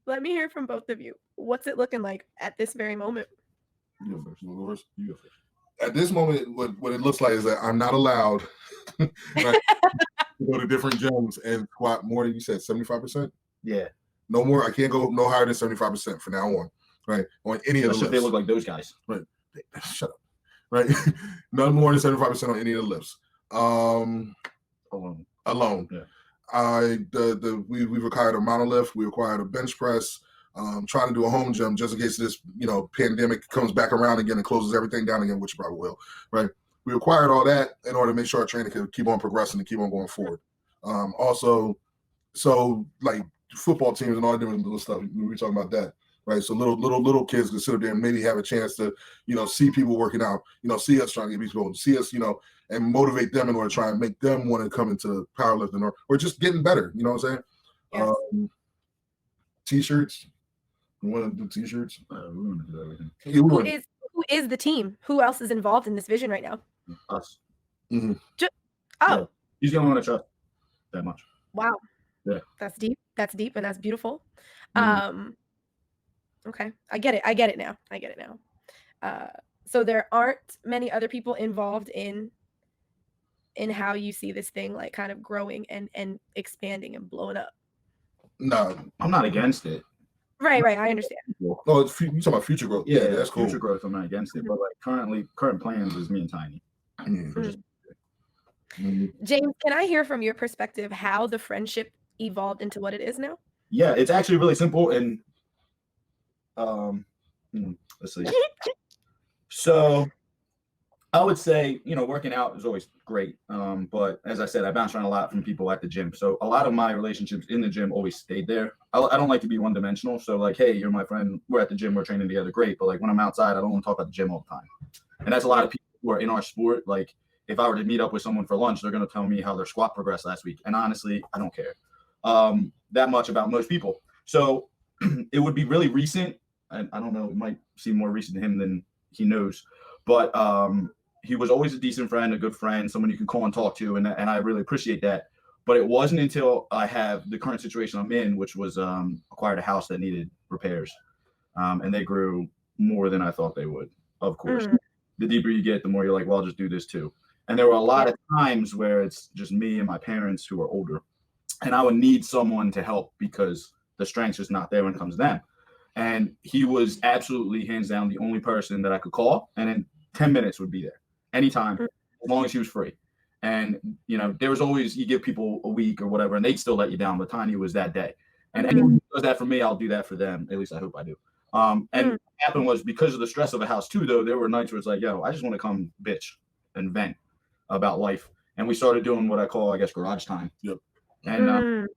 Let me hear from both of you. What's it looking like at this very moment? You go first. At this moment, what it looks like is that I'm not allowed to go to different gyms and squat more than you said, 75%. Yeah. No more. I can't go no higher than 75% from now on. Right. On any of the lifts. They look like those guys. Right. Shut up. Right. None more than 75% on any of the lifts. Alone. Yeah. We've acquired a monolift. We acquired a bench press. Trying to do a home gym just in case this pandemic comes back around again and closes everything down again, which probably will. Right. we required all that in order to make sure our training could keep on progressing and keep on going forward. Also, so like football teams and all the different little stuff, we were talking about that, right? So little kids can sit up there and maybe have a chance to, see people working out, see us trying to get these people, see us, and motivate them in order to try and make them want to come into powerlifting or just getting better. You know what I'm saying? Yes. T-shirts. We want to do T-shirts. We want to do everything. Who is the team? Who else is involved in this vision right now? Us. Mm-hmm. Yeah. He's the only one I trust that much. Wow. Yeah. That's deep, and that's beautiful. Mm-hmm. Okay. I get it now. So there aren't many other people involved in how you see this thing like kind of growing and expanding and blowing up. No, I'm not against it. Right. I understand. Oh, you talking about future growth? Yeah, that's cool. Future growth, I'm not against it, but like current plans is me and Tiny. James, can I hear from your perspective how the friendship evolved into what it is now? Yeah, it's actually really simple, and let's see. So I would say, working out is always great. But as I said, I bounce around a lot from people at the gym. So a lot of my relationships in the gym always stayed there. I don't like to be one-dimensional. So like, hey, you're my friend. We're at the gym. We're training together. Great. But like when I'm outside, I don't want to talk about the gym all the time. And that's a lot of people who are in our sport. Like if I were to meet up with someone for lunch, they're going to tell me how their squat progressed last week. And honestly, I don't care that much about most people. So it would be really recent. And I don't know, it might seem more recent to him than he knows. But he was always a decent friend, a good friend, someone you can call and talk to, and I really appreciate that. But it wasn't until I have the current situation I'm in, which was acquired a house that needed repairs, and they grew more than I thought they would. Of course, the deeper you get, the more you're like, well, I'll just do this too. And there were a lot of times where it's just me and my parents who are older, and I would need someone to help because the strength's just not there when it comes to them. And he was absolutely hands down the only person that I could call, and in 10 minutes would be there anytime, as long as he was free. And, there was always, you give people a week or whatever, and they'd still let you down, but Tiny was that day. And anyone who does that for me, I'll do that for them. At least I hope I do. And what happened was because of the stress of a house too, though, there were nights where it's like, yo, I just want to come bitch and vent about life. And we started doing what I call, I guess, garage time. Yep. And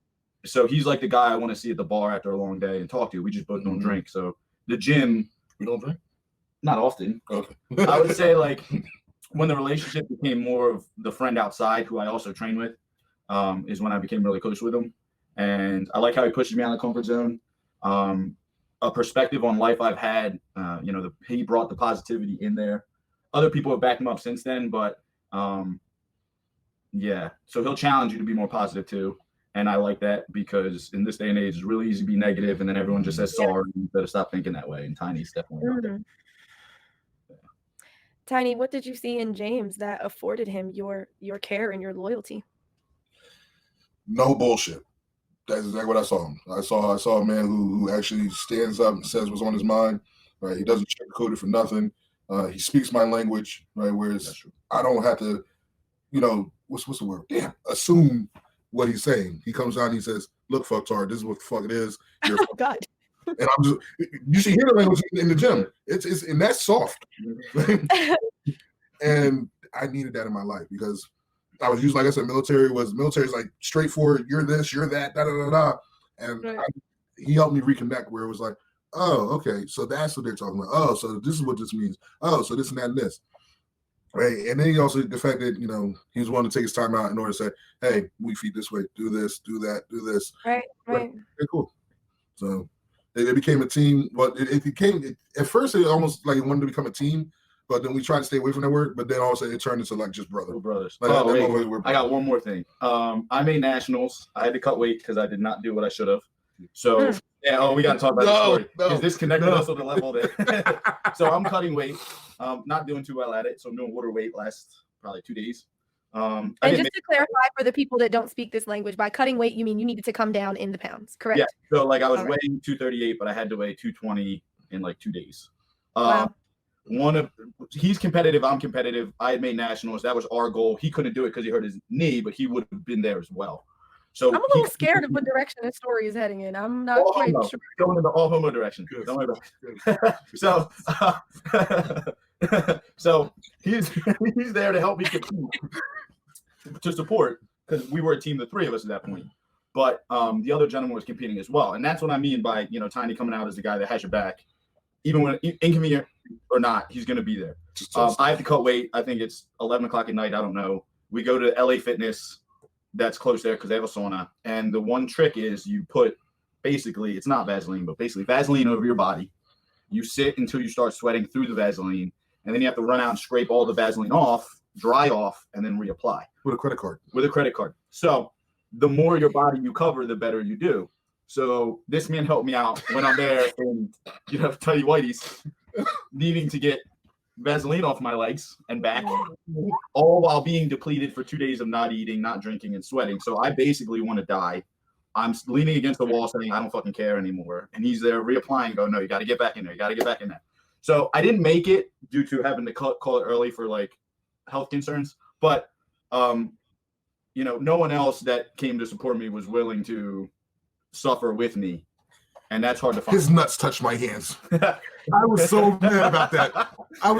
so he's like the guy I want to see at the bar after a long day and talk to. We just both don't drink. So the gym. We don't drink? Not often. Okay. I would say like when the relationship became more of the friend outside who I also train with is when I became really close with him. And I like how he pushes me out of the comfort zone. A perspective on life I've had, he brought the positivity in there. Other people have backed him up since then, but so he'll challenge you to be more positive too. And I like that because in this day and age, it's really easy to be negative, and then everyone just says sorry. You better stop thinking that way. And Tiny's definitely not there. Tiny, what did you see in James that afforded him your care and your loyalty? No bullshit. That's exactly what I saw him. I saw a man who actually stands up and says what's on his mind. Right? He doesn't sugarcoat it for nothing. He speaks my language. Right? Whereas I don't have to, what's the word? Damn, assume what he's saying. He comes out and he says, look, fucktard, this is what the fuck it is. You're Oh God. And I'm just, you should hear the language in the gym. It's and that's soft. And I needed that in my life because I was used, like I said, military is like straightforward. You're this, you're that, da da da da. And he helped me reconnect where it was like, oh, okay, so that's what they're talking about. Oh, so this is what this means. Oh, so this and that and this. Right. And then he also, the fact that, he was willing to take his time out in order to say, hey, we feed this way, do this, do that, do this. Right. Okay, cool. So it became a team. But at first it almost like it wanted to become a team, but then we tried to stay away from that word. But then also it turned into like just brothers. Like I got one more thing. I made nationals. I had to cut weight because I did not do what I should have. So we got to talk about the story. Because this connected us on the level that. So I'm cutting weight. Not doing too well at it. So I'm doing water weight last probably 2 days. And just to clarify for the people that don't speak this language, by cutting weight, you mean you needed to come down in the pounds, correct? Yeah. So like I was weighing 238, but I had to weigh 220 in like 2 days. Wow. He's competitive. I'm competitive. I had made nationals. That was our goal. He couldn't do it because he hurt his knee, but he would have been there as well. So I'm a little scared of what direction this story is heading in. I'm not all quite homo, sure. going in the all homo direction. Good. Don't worry about it. So he's there to help me compete, to support, because we were a team, the three of us at that point. But the other gentleman was competing as well, and that's what I mean by Tiny coming out as the guy that has your back, even when inconvenient or not, he's going to be there. I have to cut weight. I think it's 11 o'clock at night. I don't know. We go to LA Fitness, that's close there because they have a sauna. And the one trick is you put basically, it's not Vaseline, but basically Vaseline over your body. You sit until you start sweating through the Vaseline, and then you have to run out and scrape all the Vaseline off, dry off, and then reapply. With a credit card. With a credit card. So the more your body you cover, the better you do. So this man helped me out when I'm there and, tidy whities, needing to get Vaseline off my legs and back, all while being depleted for 2 days of not eating, not drinking, and sweating. So I basically want to die. I'm leaning against the wall saying, I don't fucking care anymore. And he's there reapplying, going, no, you got to get back in there. You got to get back in there. So I didn't make it due to having to call it early for like health concerns. But, no one else that came to support me was willing to suffer with me. And that's hard to find. His nuts touched my hands. I was so mad about that. I'm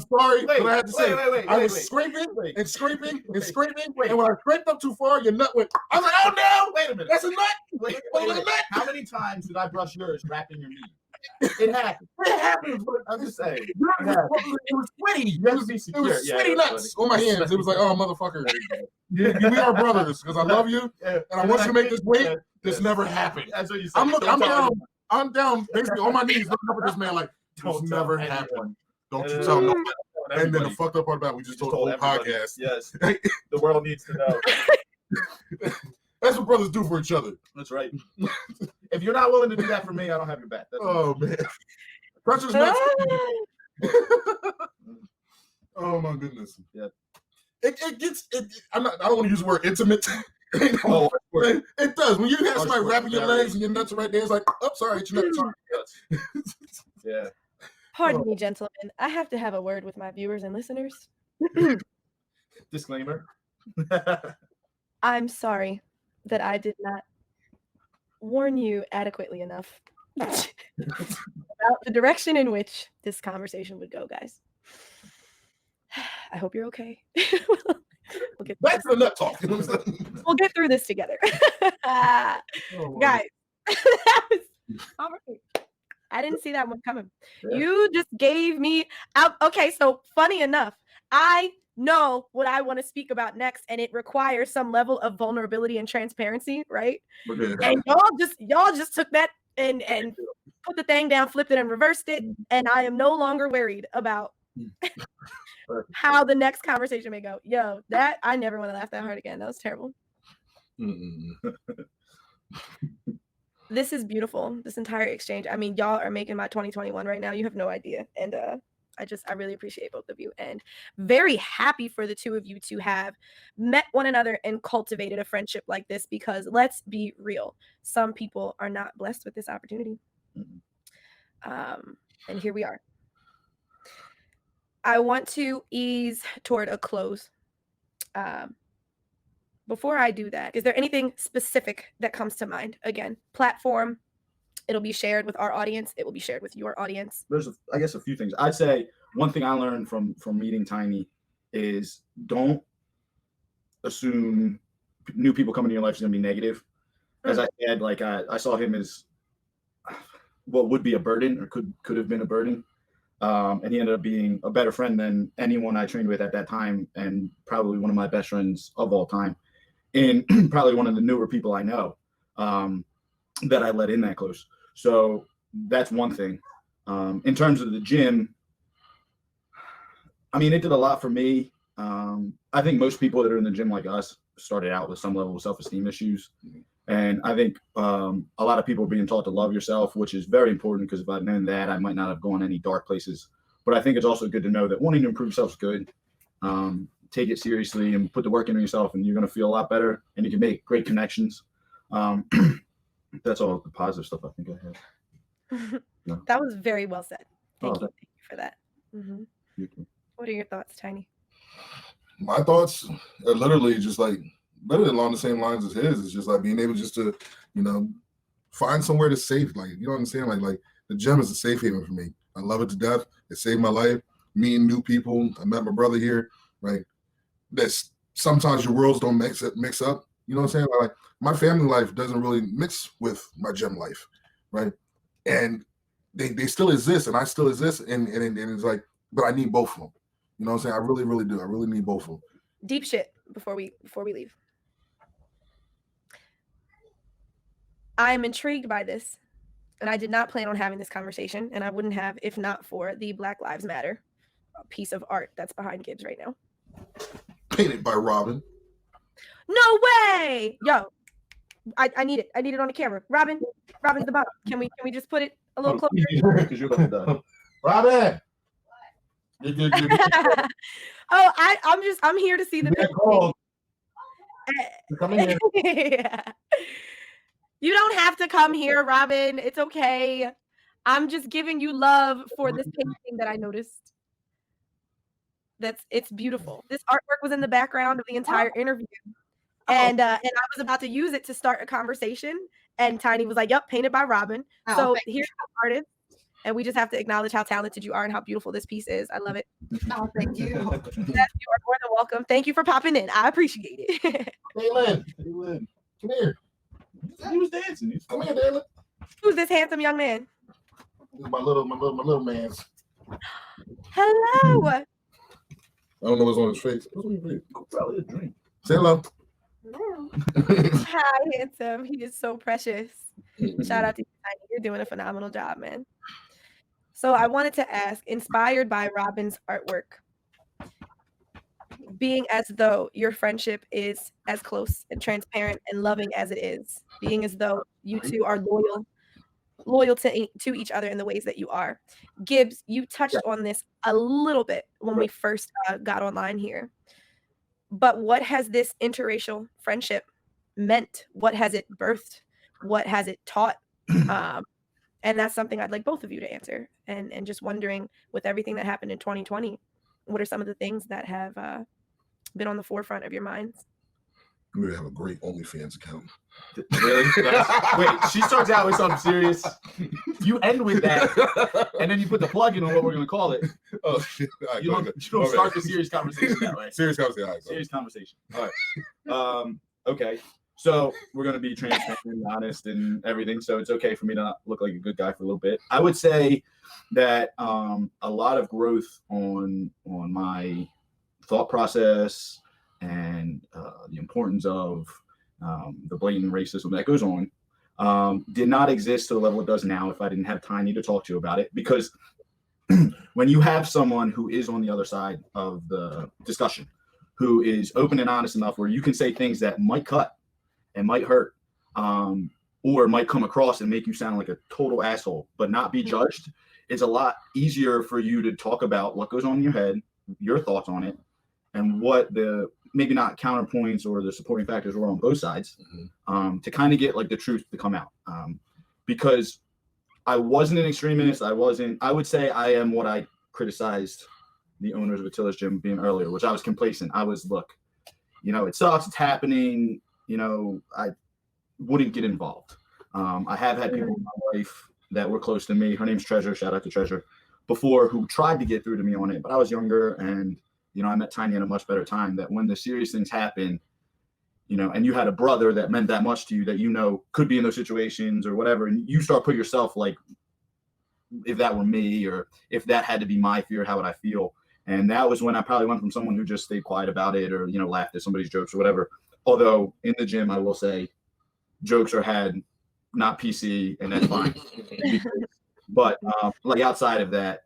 sorry, but I had to say, I was scraping and scraping and scraping. And when I scraped up too far, your nut went. I was like, oh no! Wait a minute. That's a nut. Wait. How many times did I brush yours wrapping your meat? It happens. But I'm just saying. It was sweaty. You have to be secure. It was sweaty nuts on my hands. It was like, oh, motherfucker. We are brothers because I love you and I want you to make this weight. This never happened. That's what you said. I'm down basically on my knees looking up at this man like, this never happened. Don't you tell no one. And then the fucked up part about it, we just told the whole podcast. Yes. The world needs to know. That's what brothers do for each other. That's right. If you're not willing to do that for me, I don't have your back. Man. Precious nuts. Oh my goodness. Yeah. It gets. I don't want to use the word intimate. It does. When you have somebody wrapping your legs and your nuts are right there, it's like, oh, sorry, it's your nuts. Yeah. Pardon me, gentlemen. I have to have a word with my viewers and listeners. Disclaimer. I'm sorry that I did not warn you adequately enough about the direction in which this conversation would go, guys. I hope you're okay. We'll get Back to the nut talk. We'll get through this together. Guys, that was all right. I didn't see that one coming. Yeah. You just gave me out. Okay, so funny enough, I know what I want to speak about next, and it requires some level of vulnerability and transparency, right? And y'all just took that and put the thing down, flipped it, and reversed it, and I am no longer worried about how the next conversation may go. Yo, that I never want to laugh that hard again. That was terrible. This is beautiful. This entire exchange. I mean, y'all are making my 2021 right now. You have no idea. And I really appreciate both of you, and very happy for the two of you to have met one another and cultivated a friendship like this, because let's be real, some people are not blessed with this opportunity. And here we are. I want to ease toward a close. Before I do that, is there anything specific that comes to mind? Again, platform, it'll be shared with our audience. It will be shared with your audience. There's, I guess, a few things. I'd say one thing I learned from meeting Tiny is don't assume new people coming to your life is going to be negative. As I said, like I saw him as what would be a burden, or could have been a burden. And he ended up being a better friend than anyone I trained with at that time, and probably one of my best friends of all time, and probably one of the newer people I know that I let in that close. So that's one thing. In terms of the gym, I mean, it did a lot for me. I think most people that are in the gym like us started out with some level of self-esteem issues. And I think a lot of people are being taught to love yourself, which is very important, because if I'd known that, I might not have gone any dark places. But I think it's also good to know that wanting to improve yourself is good. Take it seriously and put the work into yourself, and you're going to feel a lot better, and you can make great connections. That's all the positive stuff I think I had. No. That was very well said. Thank you for that. Mm-hmm. What are your thoughts, Tiny? My thoughts are literally just like literally along the same lines as his. It's just like being able just to, you know, find somewhere to safe. Like, you know what I'm saying? Like the gym is a safe haven for me. I love it to death. It saved my life. Meeting new people. I met my brother here. Right. That's sometimes your worlds don't mix up. You know what I'm saying? Like my family life doesn't really mix with my gym life, right? And they still exist, and I still exist, and it's like, but I need both of them. You know what I'm saying? I really, really do. I really need both of them. Deep shit before we leave. I am intrigued by this, and I did not plan on having this conversation, and I wouldn't have if not for the Black Lives Matter piece of art that's behind Gibbs right now. Painted by Robin. No way! Yo, I need it. I need it on the camera. Robin's the bottom. Can we just put it a little closer? Because you're about to die. Robin. Oh, I'm here to see the picture. Come in here. Yeah. You don't have to come here, Robin. It's okay. I'm just giving you love for this painting that I noticed. It's beautiful. This artwork was in the background of the entire interview. And I was about to use it to start a conversation. And Tiny was like, yep, painted by Robin. So here's the artist. And we just have to acknowledge how talented you are and how beautiful this piece is. I love it. Oh, thank you. Yes, you are more than welcome. Thank you for popping in. I appreciate it. Daylin, come here. He was dancing. Come here, Daylin. Who's this handsome young man? This is my little man's. Hello. I don't know what's on his face. What's on your face? Probably a drink. Say hello. Hi, handsome. He is so precious. Shout out to you, Tiny. You're doing a phenomenal job, man. So I wanted to ask, inspired by Robin's artwork, being as though your friendship is as close and transparent and loving as it is, being as though you two are loyal to each other in the ways that you are. Gibbs, you touched on this a little bit when we first got online here. But what has this interracial friendship meant? What has it birthed? What has it taught? And that's something I'd like both of you to answer. And just wondering, with everything that happened in 2020, what are some of the things that have been on the forefront of your minds? We would have a great OnlyFans account. Really? Wait, she starts out with something serious. You end with that, and then you put the plug in on what we're going to call it. Oh, shit. Right, You don't start the serious conversation that way. Serious conversation. All right, Serious conversation. All right. Okay. So we're going to be transparent and honest and everything. So it's okay for me to not look like a good guy for a little bit. I would say that a lot of growth on my thought process and the importance of the blatant racism that goes on did not exist to the level it does now if I didn't have Tiny to talk to about it. Because when you have someone who is on the other side of the discussion, who is open and honest enough where you can say things that might cut and might hurt, or might come across and make you sound like a total asshole, but not be judged, it's a lot easier for you to talk about what goes on in your head, your thoughts on it, and what the maybe not counterpoints or the supporting factors were on both sides, to kind of get like the truth to come out. Because I wasn't an extremist. I would say I am what I criticized the owners of Attila's gym being earlier, which I was complacent. I was, look, it sucks. It's happening. I wouldn't get involved. I have had people in my life that were close to me. Her name's Treasure. Shout out to Treasure. Before, who tried to get through to me on it, but I was younger, and I met Tiny at a much better time. That when the serious things happen, and you had a brother that meant that much to you, that could be in those situations or whatever, and you start putting yourself like, if that were me or if that had to be my fear, how would I feel? And that was when I probably went from someone who just stayed quiet about it or laughed at somebody's jokes or whatever. Although in the gym, I will say, jokes are had, not PC, and that's fine. But like outside of that,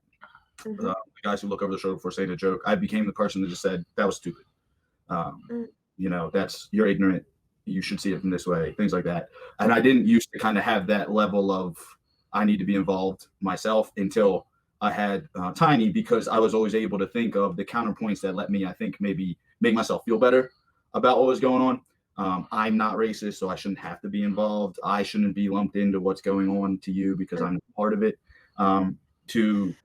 the guys who look over the shoulder before saying a joke, I became the person that just said that was stupid. You're ignorant. You should see it in this way, things like that. And I didn't used to kind of have that level of I need to be involved myself until I had Tiny, because I was always able to think of the counterpoints that let me, I think, maybe make myself feel better about what was going on. I'm not racist, so I shouldn't have to be involved. I shouldn't be lumped into what's going on to you because I'm part of it. To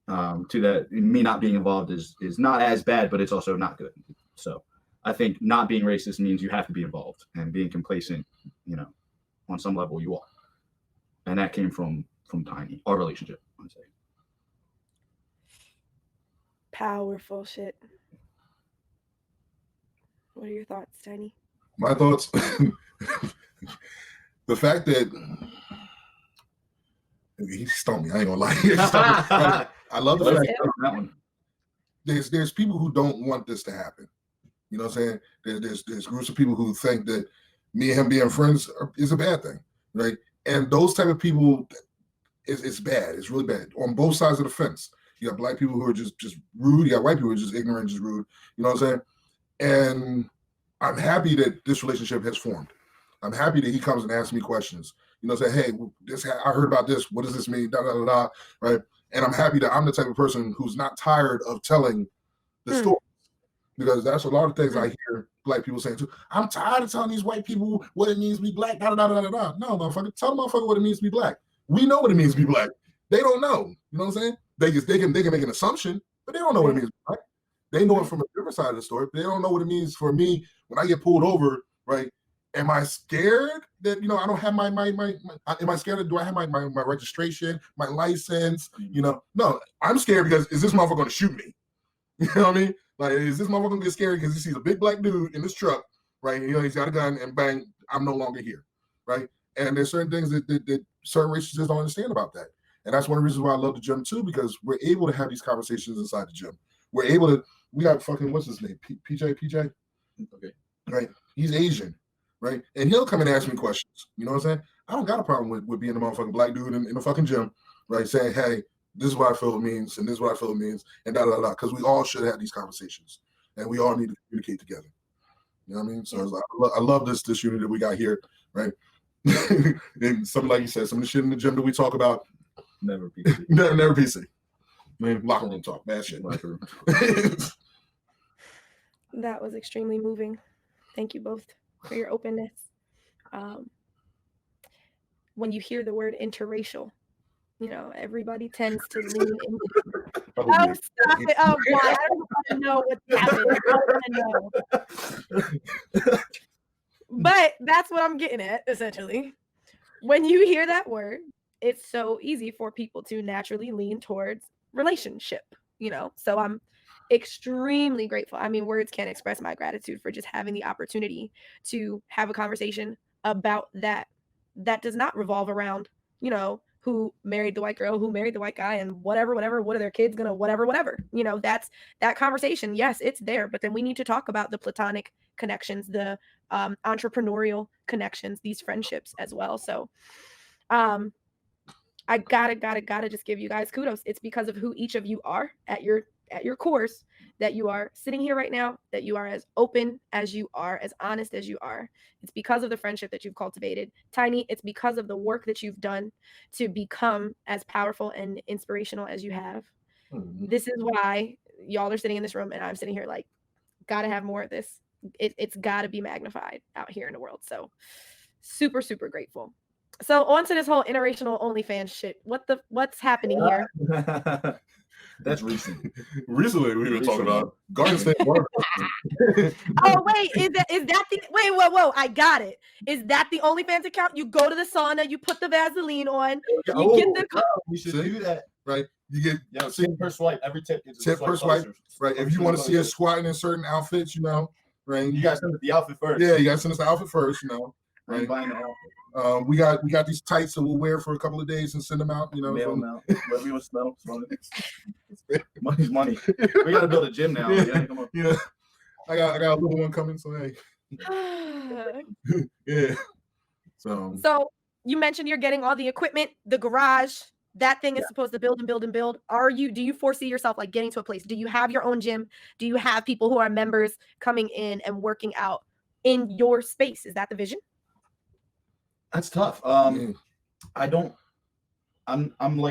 that, me not being involved is not as bad, but it's also not good. So I think not being racist means you have to be involved, and being complacent, on some level you are. And that came from Tiny, our relationship, I'd say. Powerful shit. What are your thoughts, Tiny? My thoughts, the fact that he stumped me, I ain't gonna lie. I love the fact that one. There's people who don't want this to happen. You know what I'm saying? There's groups of people who think that me and him being friends is a bad thing, right? And those type of people, it's bad. It's really bad on both sides of the fence. You got black people who are just rude. You got white people who are just ignorant, just rude. You know what I'm saying? And I'm happy that this relationship has formed. I'm happy that he comes and asks me questions. You know, say, hey, I heard about this. What does this mean? Da, da, da, da, right? And I'm happy that I'm the type of person who's not tired of telling the story. Because that's a lot of things I hear black people saying too. I'm tired of telling these white people what it means to be black. Da, da, da, da, da. No, motherfucker, tell the motherfucker what it means to be black. We know what it means to be black. They don't know. You know what I'm saying? They can make an assumption, but they don't know what it means to be black. They know it from a different side of the story. But they don't know what it means for me when I get pulled over, right? Am I scared that I don't have my am I scared that do I have my registration, my license? No, I'm scared because is this motherfucker gonna shoot me? You know what I mean? Like, is this motherfucker gonna get scared because he sees a big black dude in this truck, right? He's got a gun and bang, I'm no longer here, right? And there's certain things that certain races just don't understand about that. And that's one of the reasons why I love the gym too, because we're able to have these conversations inside the gym. We're able to, we got fucking, what's his name? PJ? Okay. Right? He's Asian, right? And he'll come and ask me questions. You know what I'm saying? I don't got a problem with being a motherfucking black dude in the fucking gym, right? Saying, hey, this is what I feel it means, and this is what I feel it means, and da da da. Because we all should have these conversations, and we all need to communicate together. You know what I mean? So I love this unity that we got here, right? And something like you said, some of the shit in the gym that we talk about, never PC. never PC. I mean, locker room talk, bad shit. That was extremely moving. Thank you both for your openness. When you hear the word interracial, everybody tends to lean into. Oh, stop it! Oh, why? I don't want to know what's happening. I don't want to know. But that's what I'm getting at, essentially. When you hear that word, it's so easy for people to naturally lean towards relationship. So I'm extremely grateful. I mean, words can't express my gratitude for just having the opportunity to have a conversation about that does not revolve around, who married the white girl, who married the white guy, and whatever, what are their kids gonna, whatever. That's that conversation. Yes, it's there, but then we need to talk about the platonic connections, the entrepreneurial connections, these friendships as well. So I gotta just give you guys kudos. It's because of who each of you are at your course that you are sitting here right now, that you are as open as you are, as honest as you are. It's because of the friendship that you've cultivated. Tiny, it's because of the work that you've done to become as powerful and inspirational as you have. Mm-hmm. This is why y'all are sitting in this room and I'm sitting here like, gotta have more of this. It's gotta be magnified out here in the world. So super, super grateful. So on to this whole interracial OnlyFans shit. What's happening here? That's recent. Recently, we were talking about Garden State Water. Oh wait, is that the wait? Whoa! I got it. Is that the OnlyFans account? You go to the sauna, you put the Vaseline on, you get the. We should do that, right? You get tip per swipe. Every tip is tip per swipe, right? If you want to see us squatting in certain outfits, right? You guys send us the outfit first. Yeah, you guys send us the outfit first, right? We got these tights that we'll wear for a couple of days and send them out. Mail them out. Wherever you want to smell. Money's money. We got to build a gym now. Yeah, come on. I got a little one coming, so hey. Yeah. So you mentioned you're getting all the equipment, the garage. That thing is supposed to build and build and build. Do you foresee yourself like getting to a place? Do you have your own gym? Do you have people who are members coming in and working out in your space? Is that the vision? That's tough. I'm like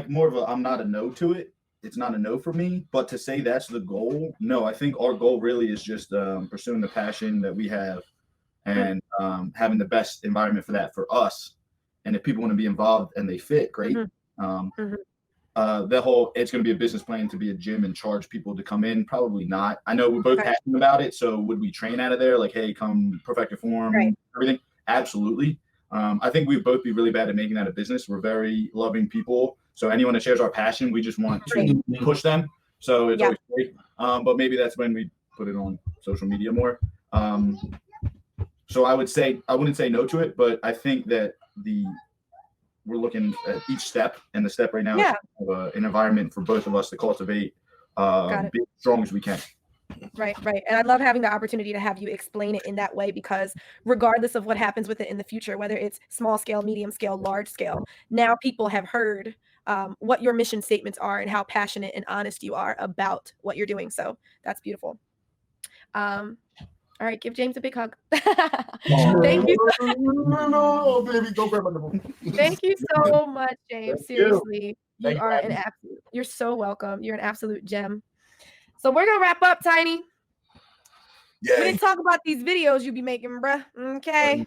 more of I'm not a no to it. It's not a no for me, but to say that's the goal, no, I think our goal really is just pursuing the passion that we have and having the best environment for that for us. And if people want to be involved and they fit, great. the whole it's going to be a business plan to be a gym and charge people to come in, probably not. I know we're both passionate about it, so would we train out of there? Like, hey, come perfect your form, everything? Absolutely. I think we'd both be really bad at making that a business. We're very loving people, so anyone that shares our passion, we just want to push them. So it's always great. But maybe that's when we put it on social media more. So I wouldn't say no to it, but I think that we're looking at each step, and the step right now is an environment for both of us to cultivate, be as strong as we can. Right. And I love having the opportunity to have you explain it in that way, because regardless of what happens with it in the future, whether it's small scale, medium scale, large scale, now people have heard what your mission statements are and how passionate and honest you are about what you're doing. So that's beautiful. All right, give James a big hug. Thank you. No, baby, don't grab my nipple. Thank you so much, James. Seriously, you are an absolute. You're so welcome. You're an absolute gem. So we're gonna wrap up, Tiny. Yeah. We didn't talk about these videos you be making, bruh. Okay.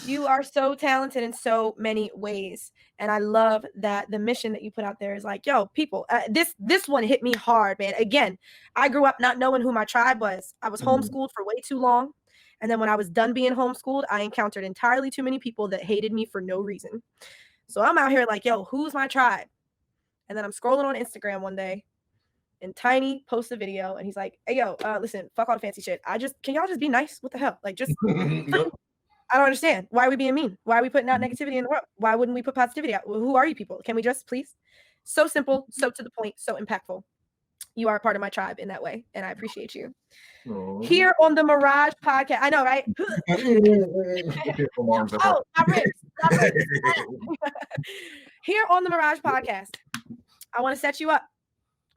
You are so talented in so many ways, and I love that the mission that you put out there is like, yo, people. This one hit me hard, man. Again, I grew up not knowing who my tribe was. I was homeschooled for way too long, and then when I was done being homeschooled, I encountered entirely too many people that hated me for no reason. So I'm out here like, yo, who's my tribe? And then I'm scrolling on Instagram one day, and Tiny posts a video, and he's like, hey, yo, listen, fuck all the fancy shit. Can y'all just be nice? What the hell? Like, just. I don't understand. Why are we being mean? Why are we putting out negativity in the world? Why wouldn't we put positivity out? Well, who are you people? Can we just please? So simple, so to the point, so impactful. You are a part of my tribe in that way, and I appreciate you. Here on the Mirage podcast, I know, right? Oh, my ribs. Here on the Mirage podcast, I want to set you up.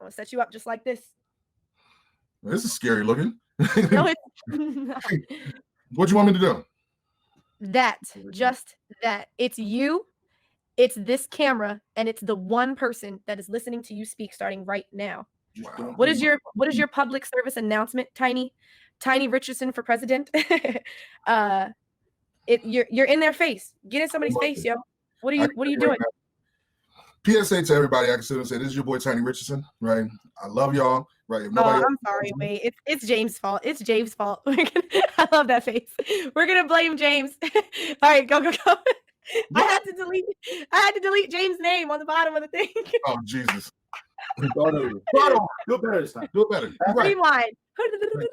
I want to set you up just like this. This is scary looking. No, what you want me to do? Just that. It's you, it's this camera, and it's the one person that is listening to you speak starting right now. Wow. What is your public service announcement, Tiny Richardson for president? You're in their face. Get in somebody's face, yo. What are you doing? PSA to everybody, I can sit and say, this is your boy Tiny Richardson, right? I love y'all, right? If nobody I'm sorry, wait. It's James' fault. It's James' fault. I love that face. We're gonna blame James. All right, go. I had to delete James' name on the bottom of the thing. Oh Jesus. Do it better this time. Do it better. Rewind. Right.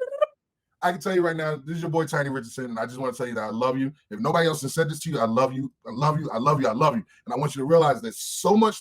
I can tell you right now, this is your boy Tiny Richardson, and I just want to tell you that I love you. If nobody else has said this to you, I love you. I love you. I love you. I love you. And I want you to realize that so many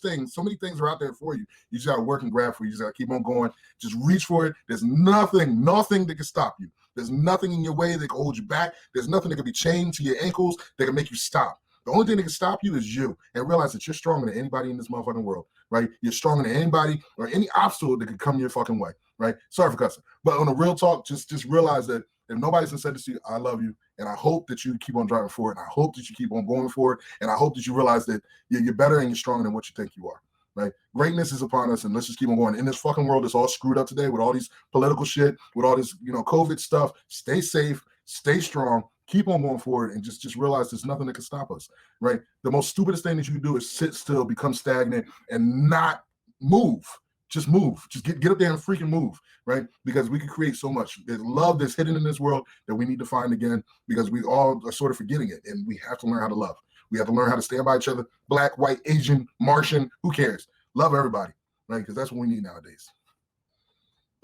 things are out there for you. You just got to work and grab for you. You just got to keep on going. Just reach for it. There's nothing that can stop you. There's nothing in your way that can hold you back. There's nothing that can be chained to your ankles that can make you stop. The only thing that can stop you is you. And realize that you're stronger than anybody in this motherfucking world, right? You're stronger than anybody or any obstacle that could come your fucking way, right? Sorry for cussing. But on a real talk, just realize that if nobody's said this to you, I love you. And I hope that you keep on driving forward. And I hope that you keep on going forward. And I hope that you realize that you're better and you're stronger than what you think you are, right? Greatness is upon us, and let's just keep on going. In this fucking world that's all screwed up today with all these political shit, with all this, COVID stuff, stay safe, stay strong, keep on going forward, and just realize there's nothing that can stop us, right? The most stupidest thing that you can do is sit still, become stagnant, and not move. Just move. Just get up there and freaking move, right? Because we can create so much. There's love that's hidden in this world that we need to find again, because we all are sort of forgetting it, and we have to learn how to love. We have to learn how to stand by each other. Black, white, Asian, Martian, who cares? Love everybody, right? Because that's what we need nowadays.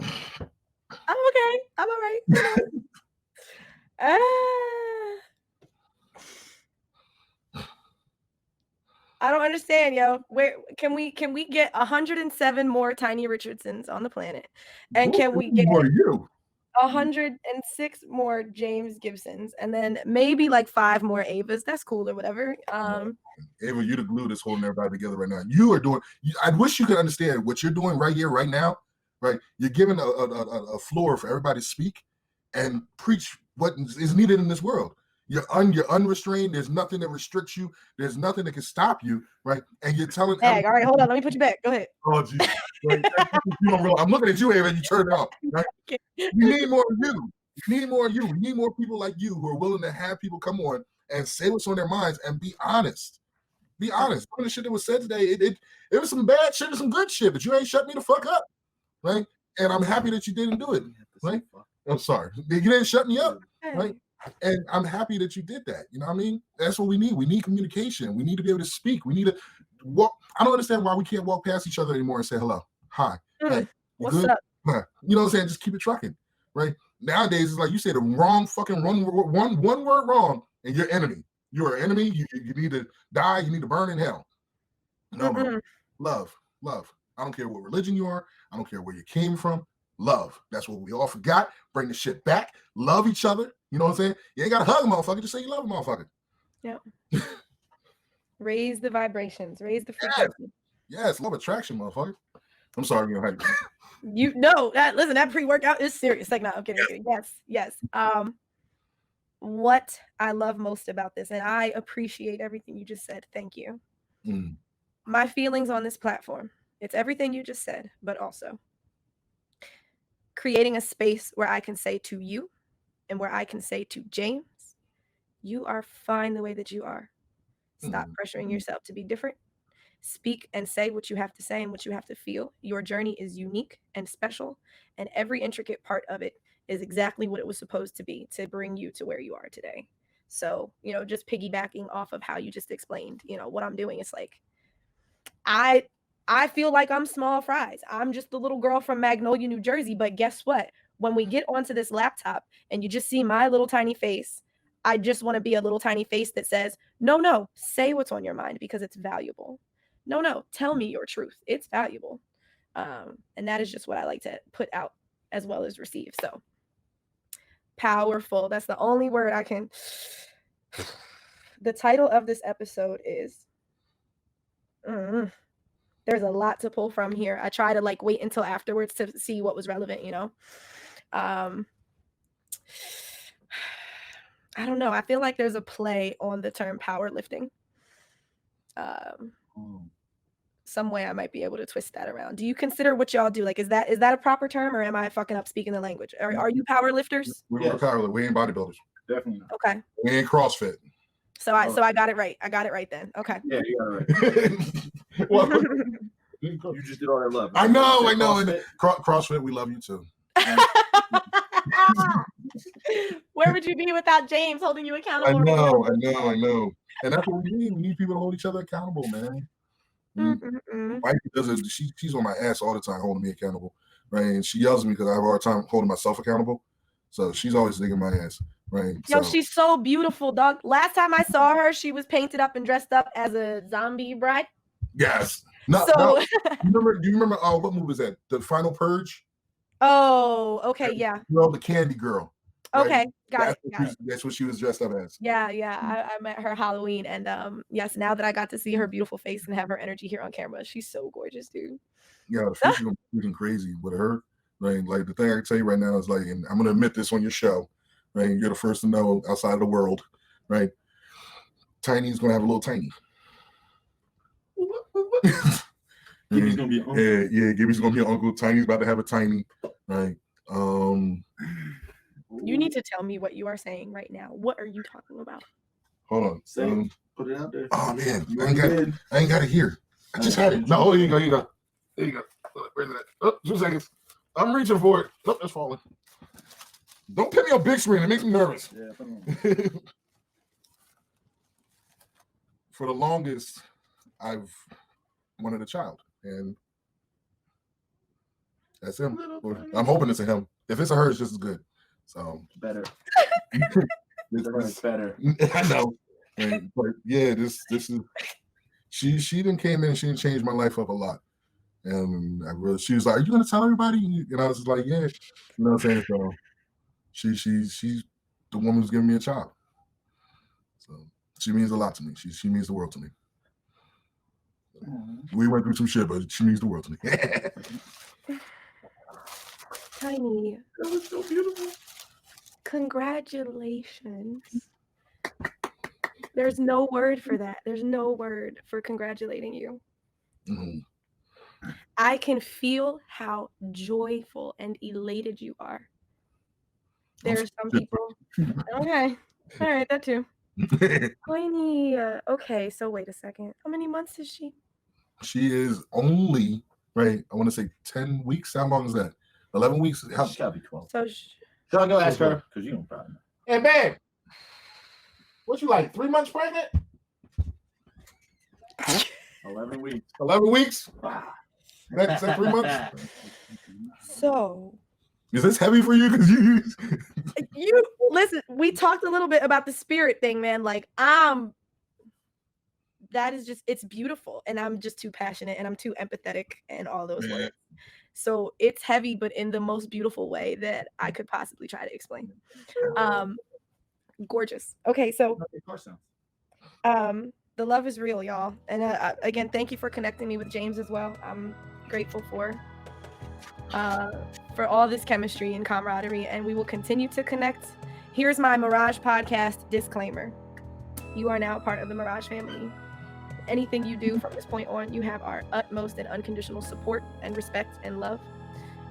I'm okay. I'm all right. I don't understand, yo. Where can we get 107 more Tiny Richardsons on the planet? And can we get 106 more James Gibsons, and then maybe like 5 more Avas? That's cool or whatever. Ava, you're the glue that's holding everybody together right now. You are doing. I wish you could understand what you're doing right here, right now. Right, you're giving a floor for everybody to speak and preach what is needed in this world. You're unrestrained. There's nothing that restricts you. There's nothing that can stop you, right? And you're telling. All right, hold on. Let me put you back. Go ahead. Oh, geez. Right? I'm looking at you, Ava, and you turn it off. Right? Okay. We need more of you. We need more of you. We need more people like you who are willing to have people come on and say what's on their minds and be honest. Be honest. Some of the shit that was said today, it was some bad shit and some good shit, but you ain't shut me the fuck up, right? And I'm happy that you didn't do it, right? I'm sorry. You didn't shut me up, right? And I'm happy that you did that. You know what I mean? That's what we need. We need communication. We need to be able to speak. We need to walk. I don't understand why we can't walk past each other anymore and say hello, hi, hey, you what's good? up? You know what I'm saying? Just keep it trucking, right? Nowadays, it's like you say the wrong fucking one word wrong, and you're enemy. You're an enemy. You need to die. You need to burn in hell. No, love. I don't care what religion you are. I don't care where you came from. Love. That's what we all forgot. Bring the shit back. Love each other. You know what I'm saying? You ain't got to hug a motherfucker. Just say you love a motherfucker. Yeah. Raise the vibrations. Raise the frequency. Yes, love attraction, motherfucker. I'm sorry, you know how you know that. Listen, that pre-workout is serious. Like, no, I'm kidding. Yes. What I love most about this, and I appreciate everything you just said. Thank you. My feelings on this platform. It's everything you just said, but also creating a space where I can say to you and where I can say to James, you are fine the way that you are. Stop pressuring yourself to be different. Speak and say what you have to say and what you have to feel. Your journey is unique and special, and every intricate part of it is exactly what it was supposed to be to bring you to where you are today. So, just piggybacking off of how you just explained, what I'm doing is like, I feel like I'm small fries. I'm just the little girl from Magnolia, New Jersey. But guess what? When we get onto this laptop and you just see my little tiny face, I just want to be a little tiny face that says, no, say what's on your mind because it's valuable. No, tell me your truth. It's valuable. And that is just what I like to put out as well as receive. So powerful. That's the only word I can. The title of this episode is there's a lot to pull from here. I try to wait until afterwards to see what was relevant, I don't know. I feel like there's a play on the term powerlifting. Some way I might be able to twist that around. Do you consider what y'all do? Is that a proper term, or am I fucking up speaking the language? Are you powerlifters? We're powerlifters. We ain't bodybuilders. Definitely not. Okay. We ain't CrossFit. So I got it right. I got it right then. Okay. Yeah, you got it right. Well, you just did all that love. I know. And CrossFit, we love you too. Where would you be without James holding you accountable? I know. And that's what we need. We need people to hold each other accountable, man. Wife does it. She's on my ass all the time, holding me accountable, right? And she yells at me because I have a hard time holding myself accountable. So she's always digging my ass, right? Yo, she's so beautiful, dog. Last time I saw her, she was painted up and dressed up as a zombie bride. Yes. No. Do you remember? What movie was that? The Final Purge. Oh, okay, yeah. Girl, the candy girl. Okay, right? got it. That's what she was dressed up as. Yeah. I met her Halloween, and yes, now that I got to see her beautiful face and have her energy here on camera, she's so gorgeous, dude. Yeah, the future's gonna be freaking crazy with her. Right? Like the thing I can tell you right now is and I'm gonna admit this on your show, right? You're the first to know outside of the world, right? Tiny's gonna have a little tiny. Gibby's gonna be an uncle. Yeah, Gibby's gonna be an uncle. Tiny's about to have a tiny, right? You need to tell me what you are saying right now. What are you talking about? Hold on. Put it out there. Oh man, I ain't got it here. I just had it. No, here you go. There you go. Where's that? Oh, 2 seconds. I'm reaching for it. Oh, it's falling. Don't put me on big screen. It makes me nervous. Yeah. For the longest, I've wanted a child, and that's him. I'm hoping it's a him. If it's a her, it's just as good. So better. It's better. I know. But yeah, this is she didn't came in and she didn't change my life up a lot. And she was like, "Are you gonna tell everybody?" And I was just like, "Yeah." You know what I'm saying? So she's the woman who's giving me a child. So she means a lot to me. She means the world to me. We went through some shit, but she means the world to me. Tiny. That was so beautiful. Congratulations. There's no word for that. There's no word for congratulating you. I can feel how joyful and elated you are. There are some people. Okay. All right, that too. Tiny. Okay, so wait a second. How many months is she? She is only, right, I want to say 10 weeks. How long is that? 11 weeks? How, She's gotta be 12. So Should I go ask her? Because you don't probably know. Hey, babe. What you like, 3 months pregnant? 11 weeks. 11 weeks? That's 3 months? so Is this heavy for you? Because you listen, we talked a little bit about the spirit thing, man. Like, that is just, it's beautiful. And I'm just too passionate and I'm too empathetic and all those words. So it's heavy, but in the most beautiful way that I could possibly try to explain. Gorgeous. Okay, so the love is real, y'all. And again, thank you for connecting me with James as well. I'm grateful for all this chemistry and camaraderie, and we will continue to connect. Here's my Mirage podcast disclaimer. You are now part of the Mirage family. Anything you do from this point on, you have our utmost and unconditional support and respect and love.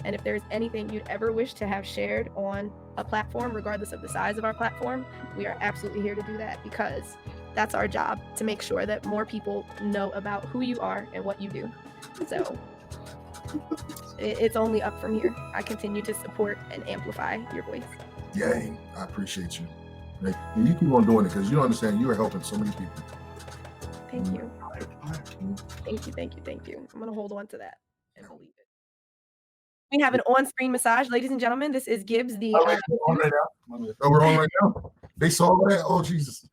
And if there's anything you'd ever wish to have shared on a platform, regardless of the size of our platform, we are absolutely here to do that, because that's our job, to make sure that more people know about who you are and what you do. So it's only up from here. I continue to support and amplify your voice. Yay, I appreciate you. Right? And you keep on doing it, because you don't understand, you are helping so many people. Thank you. Thank you. I'm going to hold on to that and believe it. We have an on-screen massage, ladies and gentlemen. This is Gibbs, the... we're on right now. Oh, we're on right now. They saw that? Oh, Jesus.